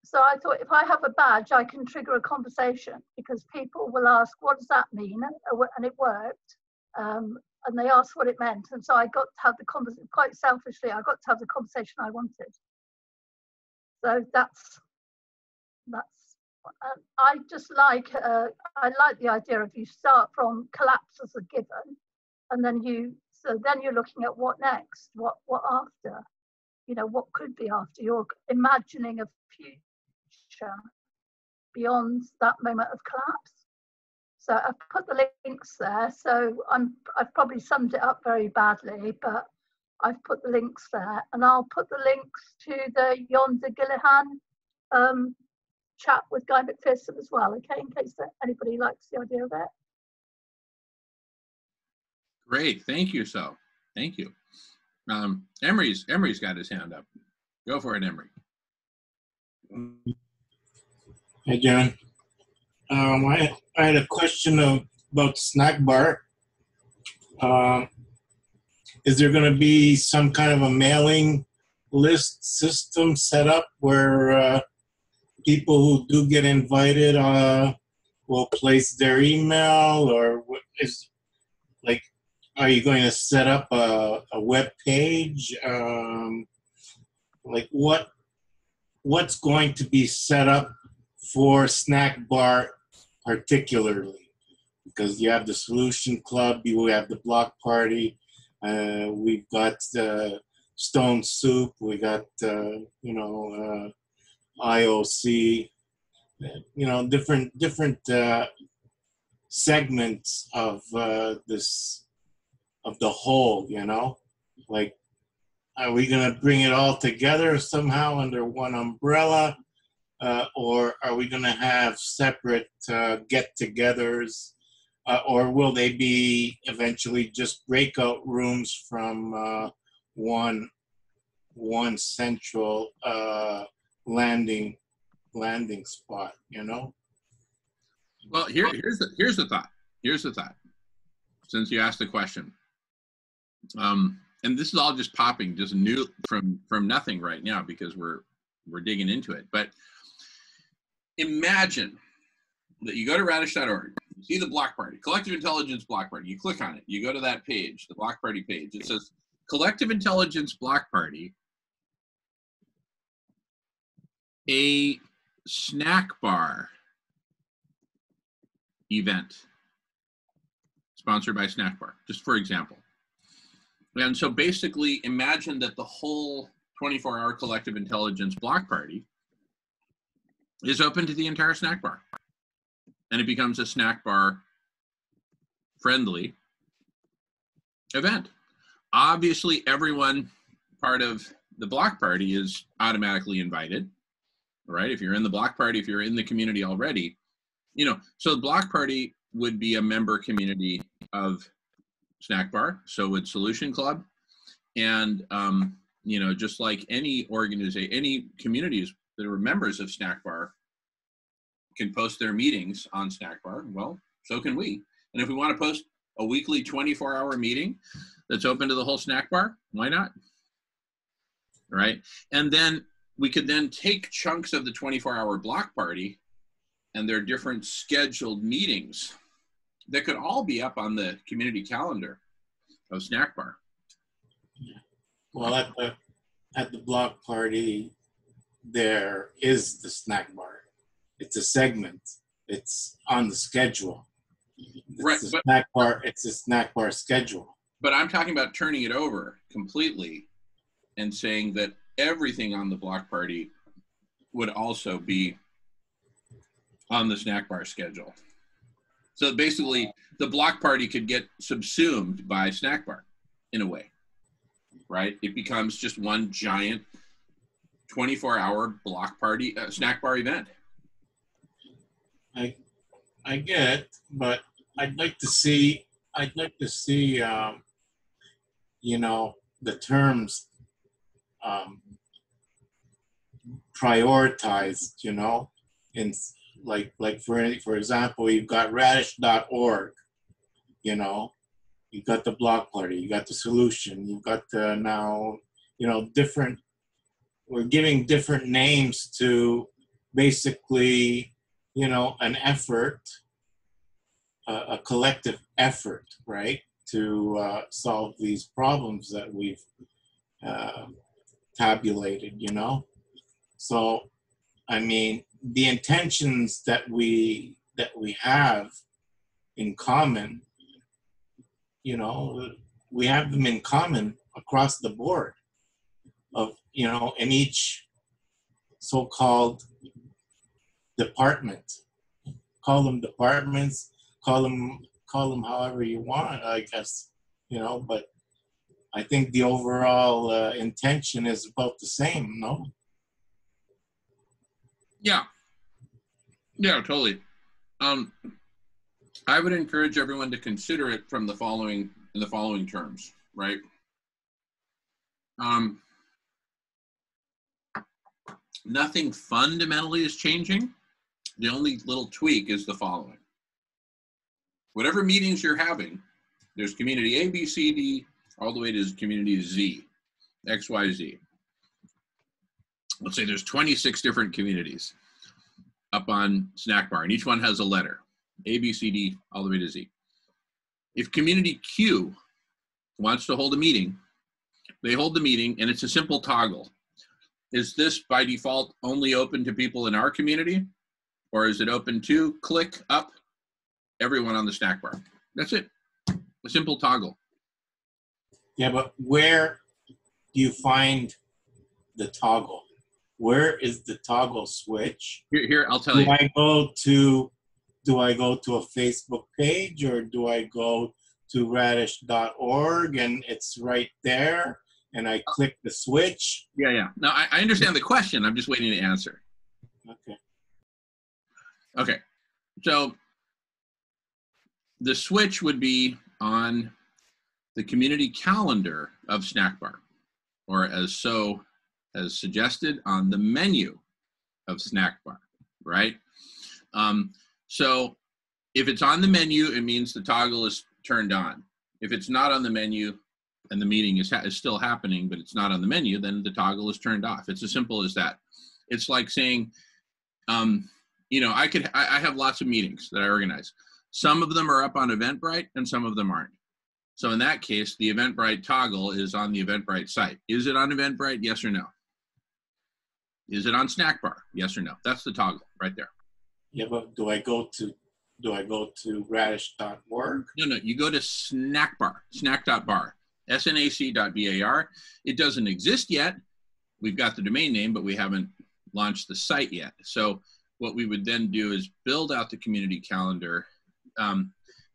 so I thought, if I have a badge, I can trigger a conversation, because people will ask, what does that mean? And it worked. And they asked what it meant. And so I got to have the conversation, quite selfishly, I got to have the conversation I wanted. So that's I just like, I like the idea of you start from collapse as a given, and then you're looking at what next, what after, what could be after. You're imagining a future beyond that moment of collapse. So I've put the links there. So I've probably summed it up very badly, but I've put the links there, and I'll put the links to the Yonder Gillihan chat with Guy McPherson as well, okay, in case anybody likes the idea of it. Great, thank you, so. Thank you. Emery's got his hand up. Go for it, Emery. Hi, John. I had a question about snack bar. Is there going to be some kind of a mailing list system set up where people who do get invited will place their email, or are you going to set up a web page? What's going to be set up for snack bar particularly? Because you have the Solution Club, you have the Block Party, we've got Stone Soup, we got IOC, different segments of of the whole. Are we going to bring it all together somehow under one umbrella? Or are we going to have separate get-togethers, or will they be eventually just breakout rooms from one central landing spot? Well, here's the thought. Here's the thought. Since you asked the question, and this is all just popping, just new from nothing right now, because we're digging into it, but. Imagine that you go to radish.org, you see the Block Party, Collective Intelligence Block Party, you click on it, you go to that page, the Block Party page, it says Collective Intelligence Block Party, a snack bar event, sponsored by Snack Bar, just for example. And so basically imagine that the whole 24-hour Collective Intelligence Block Party is open to the entire snack bar, and it becomes a snack bar friendly event. Obviously, everyone part of the Block Party is automatically invited, right? If you're in the Block Party, if you're in the community already, so the Block Party would be a member community of Snack Bar, so would Solution Club, and just like any organization, any communities that are members of Snack Bar can post their meetings on Snack Bar, well, so can we. And if we want to post a weekly 24-hour meeting that's open to the whole Snack Bar, why not? Right? And then we could then take chunks of the 24-hour Block Party and their different scheduled meetings that could all be up on the community calendar of Snack Bar. Well, at the Block Party, there is the snack bar. It's a segment. It's on the schedule. It's a snack bar schedule. But I'm talking about turning it over completely and saying that everything on the block party would also be on the snack bar schedule. So basically, the block party could get subsumed by snack bar in a way, right? It becomes just one giant 24-hour block party, snack bar event. I get it, but I'd like to see, you know, the terms prioritized, you know, in like for example, you've got radish.org, you know, you got the block party, you got the solution, you've got the now, you know, different, we're giving different names to basically, you know, an effort, a collective effort, right, to solve these problems that we've tabulated, you know. So, I mean, the intentions that we have in common, you know, we have them in common across the board of, you know, in each so-called department. Call them departments, call them however you want, I guess, you know, but I think the overall intention is about the same, no? Yeah, totally. I would encourage everyone to consider it from the following terms, right? Nothing fundamentally is changing. The only little tweak is the following. Whatever meetings you're having, there's community A, B, C, D, all the way to community Z, X, Y, Z. Let's say there's 26 different communities up on Snack Bar, and each one has a letter, A, B, C, D, all the way to Z. If community Q wants to hold a meeting, they hold the meeting, and it's a simple toggle. Is this by default only open to people in our community, or is it open to click up everyone on the Snack Bar? That's it, a simple toggle. Yeah, but where do you find the toggle? Where is the toggle switch? Here, I'll tell you. Do I go to a Facebook page, or do I go to radish.org and it's right there and I click the switch? Yeah. No, I understand the question. I'm just waiting to answer. Okay. So the switch would be on the community calendar of Snack Bar, or as suggested on the menu of Snack Bar, right? So if it's on the menu, it means the toggle is turned on. If it's not on the menu and the meeting is still happening, but it's not on the menu, then the toggle is turned off. It's as simple as that. It's like saying, you know, I have lots of meetings that I organize. Some of them are up on Eventbrite and some of them aren't. So in that case, the Eventbrite toggle is on the Eventbrite site. Is it on Eventbrite? Yes or no? Is it on Snack Bar? Yes or no? That's the toggle right there. Yeah, but do I go to radish.org? No, you go to Snack Bar, snack.bar, snac.bar. It doesn't exist yet. We've got the domain name, but we haven't launched the site yet. So what we would then do is build out the community calendar.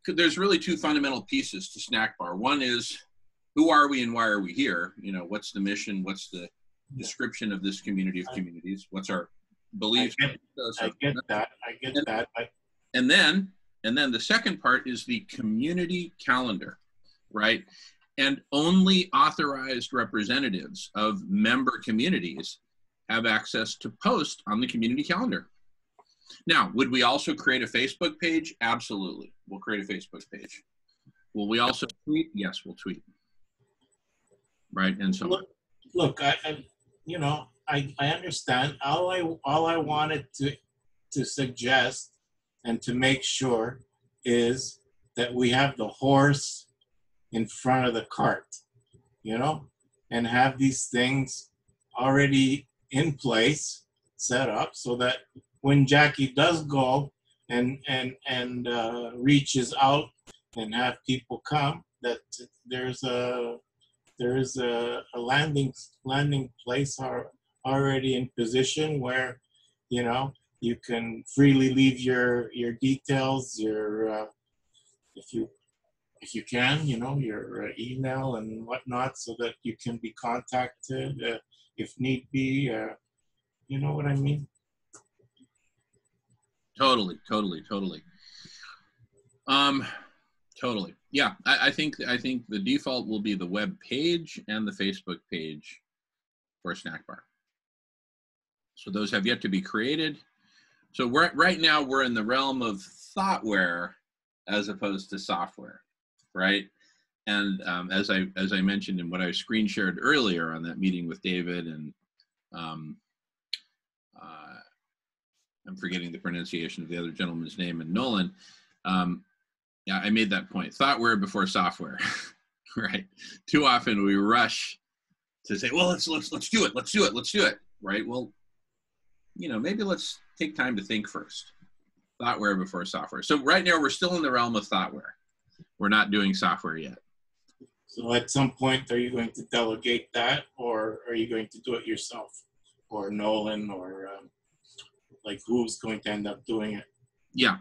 There's really two fundamental pieces to Snack Bar. One is, who are we and why are we here? You know, what's the mission? What's the description of this community of communities? What's our beliefs? I get that. And then the second part is the community calendar, right? And only authorized representatives of member communities have access to post on the community calendar. Now, would we also create a Facebook page? Absolutely. We'll create a Facebook page. Will we also tweet? Yes, we'll tweet. Right, and so on. Look, I understand. All I wanted to suggest and to make sure is that we have the horse in front of the cart, you know, and have these things already in place, set up, so that when Jackie does go and reaches out and have people come, that there's a there is a landing place already in position where, you know, you can freely leave your details, your if you can, you know, your email and whatnot, so that you can be contacted if need be. You know what I mean? Totally. Totally. Yeah, I think the default will be the web page and the Facebook page for Snack Bar. So those have yet to be created. So right now we're in the realm of thoughtware as opposed to software, right? And as I mentioned in what I screen shared earlier on that meeting with David and I'm forgetting the pronunciation of the other gentleman's name, and Nolan. Yeah, I made that point. Thoughtware before software, right? Too often we rush to say, well, let's do it, right? Well, you know, maybe let's take time to think first. Thoughtware before software. So right now we're still in the realm of thoughtware. We're not doing software yet. So at some point, are you going to delegate that, or are you going to do it yourself, or Nolan, or like who's going to end up doing it? Yeah.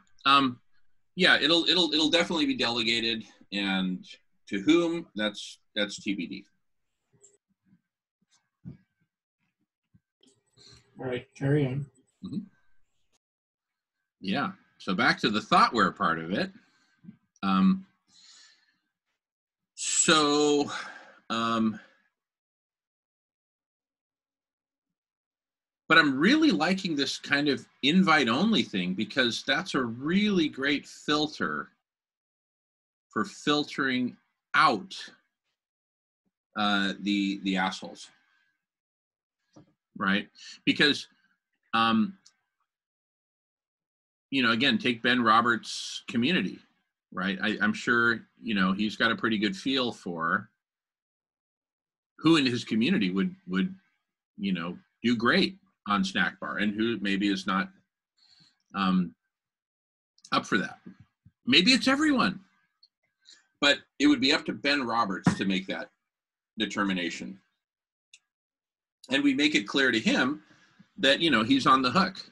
Yeah, it'll definitely be delegated, and to whom, that's TBD. All right, carry on. Mm-hmm. Yeah. So back to the thoughtware part of it. But I'm really liking this kind of invite-only thing, because that's a really great filter for filtering out the assholes, right? Because you know, again, take Ben Roberts' community, right? I'm sure, you know, he's got a pretty good feel for who in his community would you know, do great on Snack Bar, and who maybe is not up for that. Maybe it's everyone, but it would be up to Ben Roberts to make that determination. And we make it clear to him that, you know, he's on the hook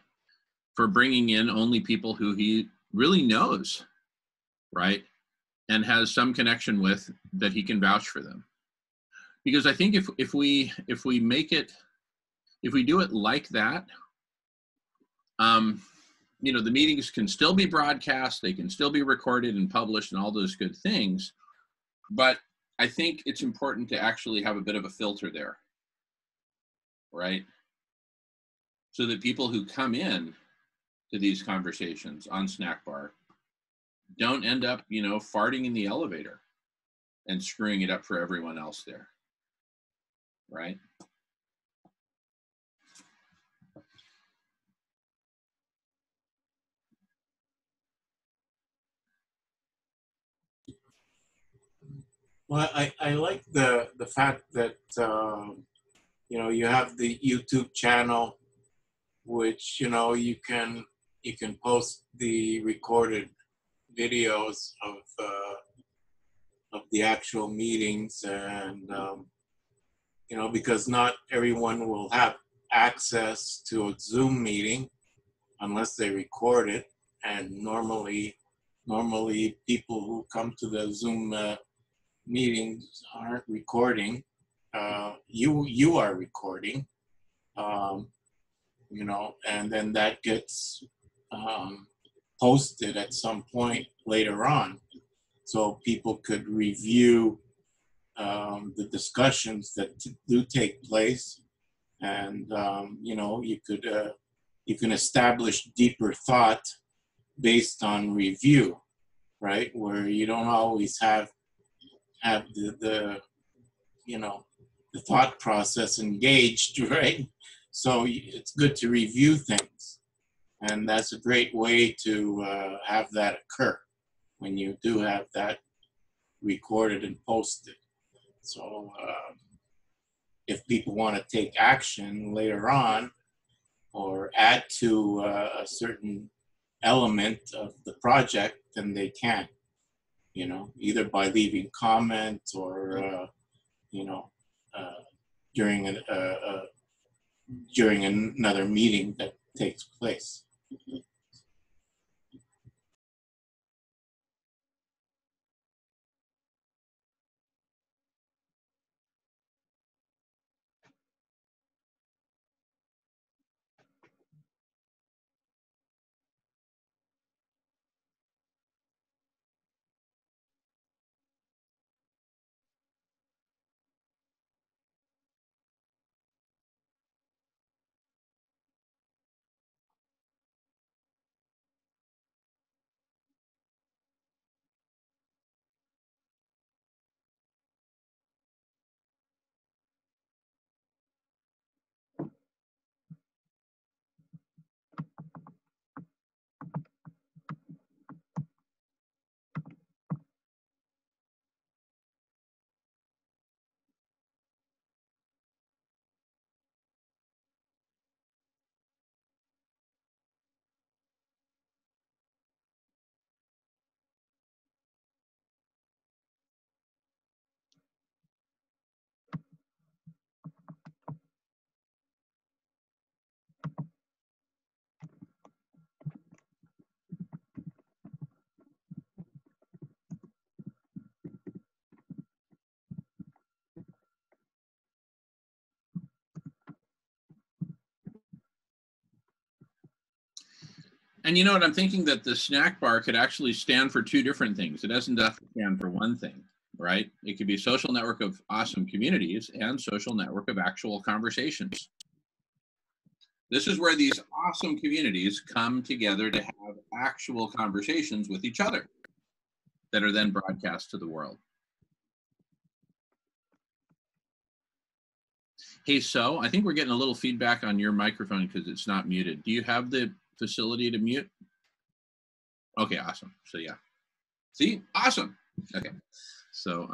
for bringing in only people who he really knows, right? And has some connection with, that he can vouch for them. Because I think if we make it, if we do it like that, you know, the meetings can still be broadcast, they can still be recorded and published and all those good things. But I think it's important to actually have a bit of a filter there, right? So that people who come in to these conversations on Snack Bar don't end up, you know, farting in the elevator and screwing it up for everyone else there, right? Well, I like the fact that you know, you have the YouTube channel, which, you know, you can post the recorded videos of the actual meetings, and you know, because not everyone will have access to a Zoom meeting unless they record it, and normally people who come to the Zoom meetings aren't recording. You are recording, you know, and then that gets posted at some point later on, so people could review the discussions that do take place, and you know, you can establish deeper thought based on review, right? Where you don't always have the you know, the thought process engaged, right? So it's good to review things, and that's a great way to have that occur when you do have that recorded and posted. So if people want to take action later on, or add to a certain element of the project, then they can, you know, either by leaving comments, or you know, during during another meeting that takes place. And you know what, I'm thinking that the snack bar could actually stand for two different things. It doesn't have to stand for one thing, right? It could be social network of awesome communities and social network of actual conversations. This is where these awesome communities come together to have actual conversations with each other that are then broadcast to the world. Hey, so I think we're getting a little feedback on your microphone because it's not muted. Do you have the facility to mute? Okay, awesome. So yeah. See? Awesome. Okay. So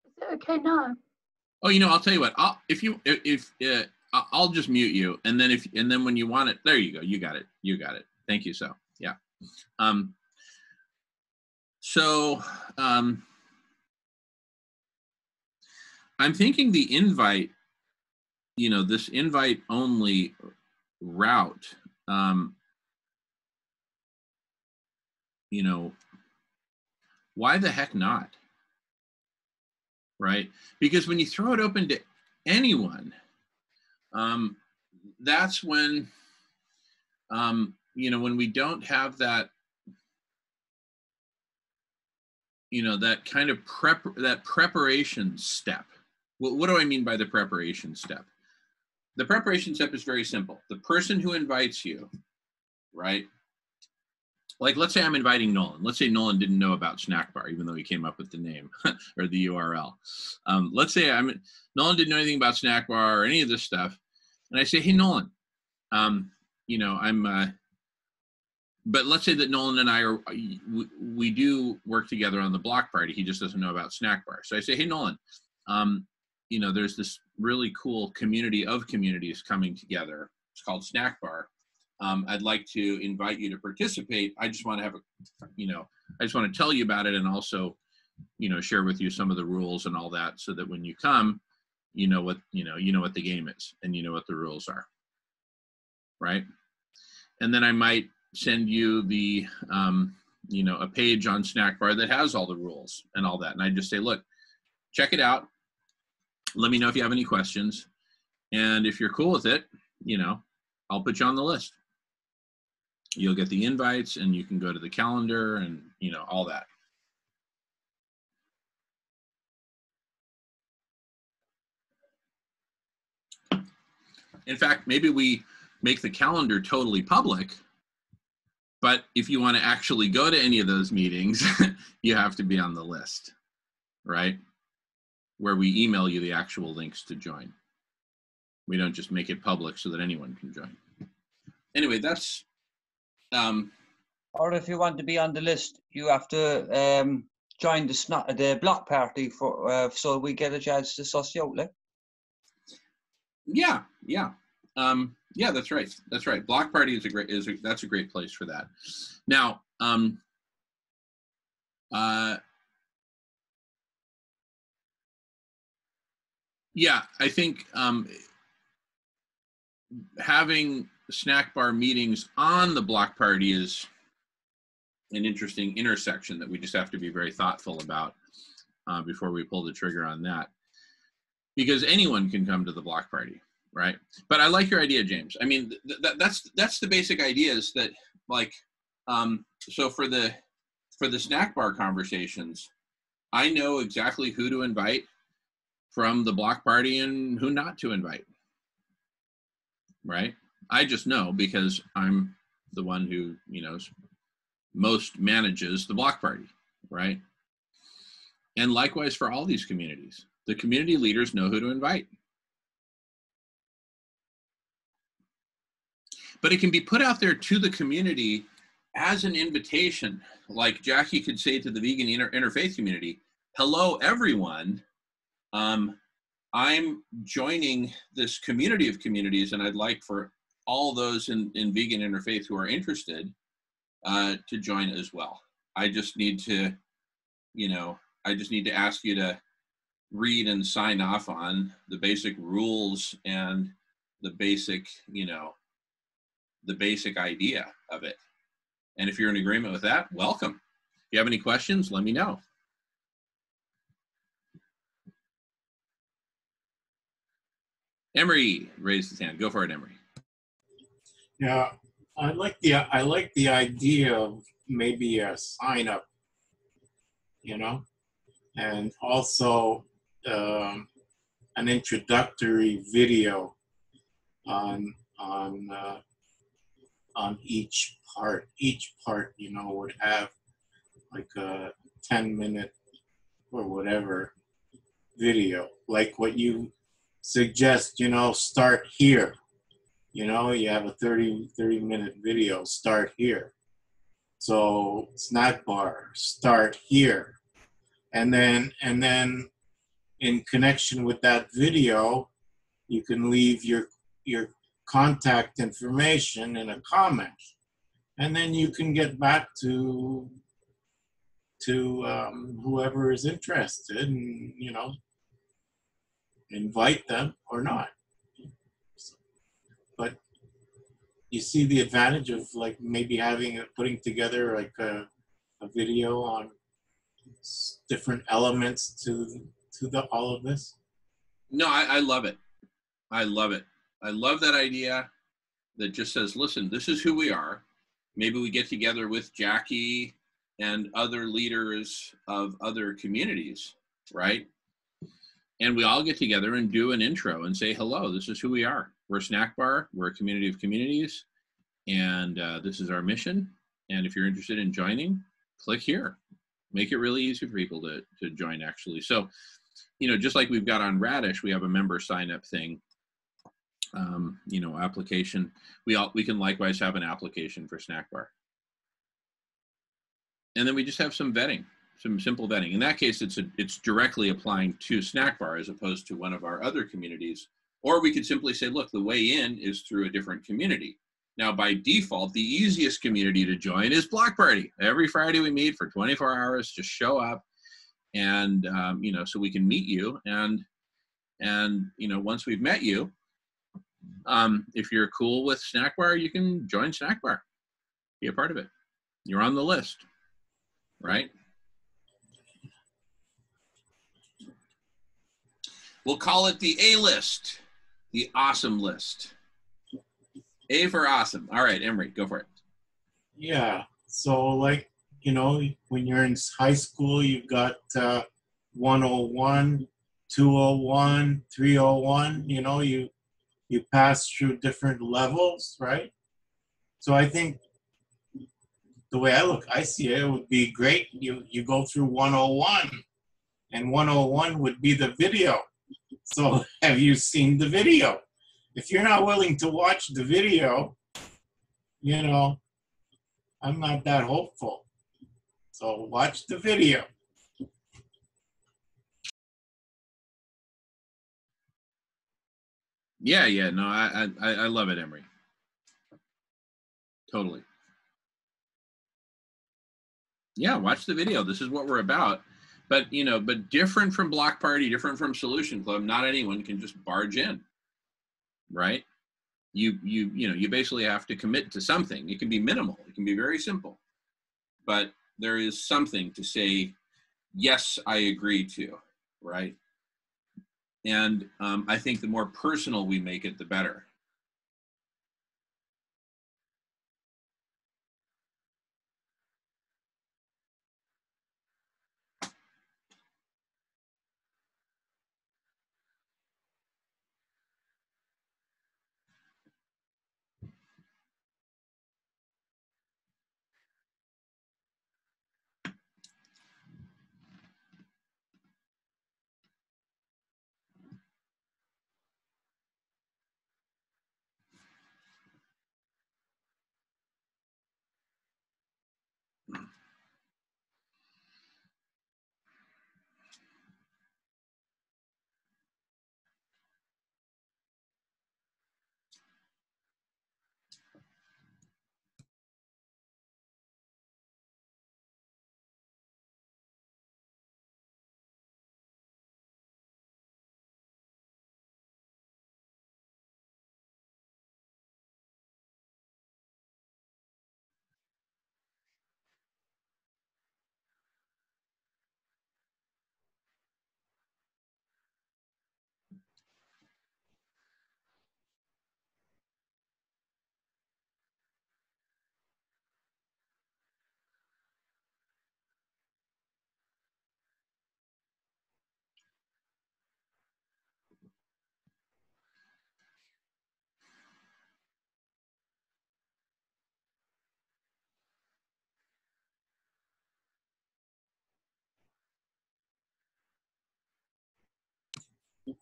Is it okay now? oh, you know, I'll tell you what. I'll just mute you, and then when you want it, there you go. You got it. You got it. Thank you. So yeah. I'm thinking the invite, you know, this invite only route, you know, why the heck not? Right? Because when you throw it open to anyone, that's when, you know, when we don't have that, you know, that kind of preparation step. What do I mean by the preparation step? The preparation step is very simple. The person who invites you, right? Like, let's say I'm inviting Nolan. Let's say Nolan didn't know about Snack Bar, even though he came up with the name or the URL. Let's say Nolan didn't know anything about Snack Bar or any of this stuff. And I say, hey, Nolan, you know, but let's say that Nolan and I we do work together on the block party. He just doesn't know about Snack Bar. So I say, hey, Nolan, you know, there's this really cool community of communities coming together. It's called Snack Bar. I'd like to invite you to participate. I just want to have you know, I just want to tell you about it and also, you know, share with you some of the rules and all that so that when you come, you know what the game is and you know what the rules are, right? And then I might send you the, you know, a page on Snack Bar that has all the rules and all that. And I just say, look, check it out. Let me know if you have any questions. And if you're cool with it, you know, I'll put you on the list. You'll get the invites and you can go to the calendar and, you know, all that. In fact, maybe we make the calendar totally public, but if you want to actually go to any of those meetings, you have to be on the list, right? Where we email you the actual links to join. We don't just make it public so that anyone can join. Anyway, that's... or if you want to be on the list, you have to join the block party for so we get a chance to suss you out. Like. Yeah. Yeah, that's right. That's right. Block party that's a great place for that. Now, Yeah, I think having snack bar meetings on the block party is an interesting intersection that we just have to be very thoughtful about before we pull the trigger on that. Because anyone can come to the block party, right? But I like your idea, James. I mean, that's the basic idea is that, like, so for the snack bar conversations, I know exactly who to invite from the block party and who not to invite, right? I just know because I'm the one who, you know, most manages the block party, right? And likewise for all these communities, the community leaders know who to invite. But it can be put out there to the community as an invitation. Like Jackie could say to the vegan interfaith community, hello, everyone. I'm joining this community of communities, and I'd like for all those in vegan interfaith who are interested to join as well. I just need to, you know, ask you to read and sign off on the basic rules and the basic, you know, the basic idea of it. And if you're in agreement with that, welcome. If you have any questions, let me know. Emery raised his hand. Go for it, Emery. Yeah, I like the idea of maybe a sign up, you know, and also an introductory video on each part. Each part, you know, would have like a 10-minute or whatever video, like what you suggest, you know, start here. You know, you have a 30-minute video, start here. So snack bar, start here. And then in connection with that video, you can leave your contact information in a comment. And then you can get back to whoever is interested and, you know, invite them or not. But you see the advantage of like maybe putting together like a video on different elements to all of this? No, I love it. I love it. I love that idea that just says, listen, this is who we are. Maybe we get together with Jackie and other leaders of other communities, right? And we all get together and do an intro and say, hello, this is who we are. We're a snack bar. We're a community of communities. And this is our mission. And if you're interested in joining, click here. Make it really easy for people to join, actually. So, you know, just like we've got on Radish, we have a member sign up thing, you know, application. We can likewise have an application for snack bar. And then we just have some vetting, some simple vetting. In that case, it's directly applying to snack bar as opposed to one of our other communities. Or we could simply say, look, the way in is through a different community. Now, by default, the easiest community to join is Block Party. Every Friday we meet for 24 hours, just show up. And, you know, so we can meet you. And you know, once we've met you, if you're cool with Snack Bar, you can join Snack Bar. Be a part of it. You're on the list, right? We'll call it the A list, the awesome list. A for awesome. All right, Emery, go for it. Yeah. So like, you know, when you're in high school, you've got 101, 201, 301, you know, you pass through different levels, right? So I think the way I see it, it would be great. You go through 101, and 101 would be the video. So have you seen the video? If you're not willing to watch the video, you know, I'm not that hopeful. So watch the video. Yeah, no, I love it, Emery. Totally. Yeah, watch the video. This is what we're about. But, you know, but different from Block Party, different from Solution Club, not anyone can just barge in, right? You basically have to commit to something. It can be minimal. It can be very simple. But there is something to say, yes, I agree to, right? And I think the more personal we make it, the better.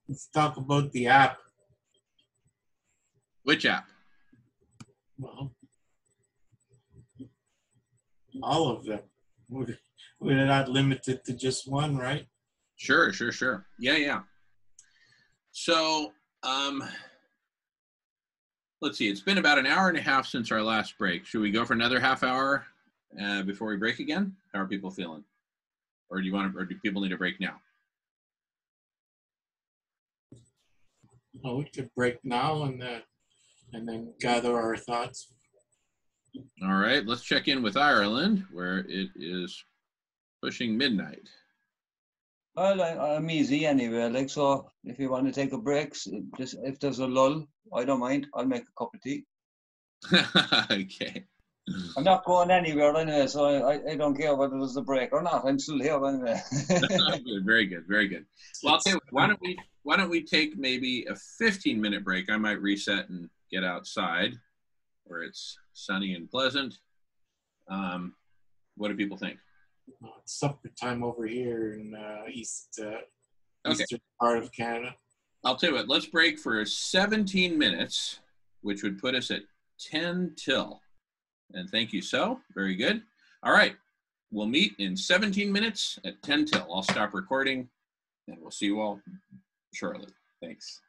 Let's talk about the app. Which app? Well, all of them. We're not limited to just one, right? Sure. Yeah. So, let's see. It's been about an hour and a half since our last break. Should we go for another half hour before we break again? How are people feeling? Or do people need a break now? Well, we could break now and then gather our thoughts. All right, let's check in with Ireland, where it is pushing midnight. Well, I'm easy anyway. Like, so if you want to take a break, just if there's a lull, I don't mind. I'll make a cup of tea. Okay. I'm not going anywhere anyway, so I don't care whether there's a break or not. I'm still here anyway. Very good. Well, I'll tell you what, why don't we take maybe a 15-minute break? I might reset and get outside where it's sunny and pleasant. What do people think? It's supper time over here in eastern part of Canada. I'll tell you what, let's break for 17 minutes, which would put us at 10 till. And thank you, so. Very good. All right. We'll meet in 17 minutes at 10 till. I'll stop recording, and we'll see you all shortly. Thanks.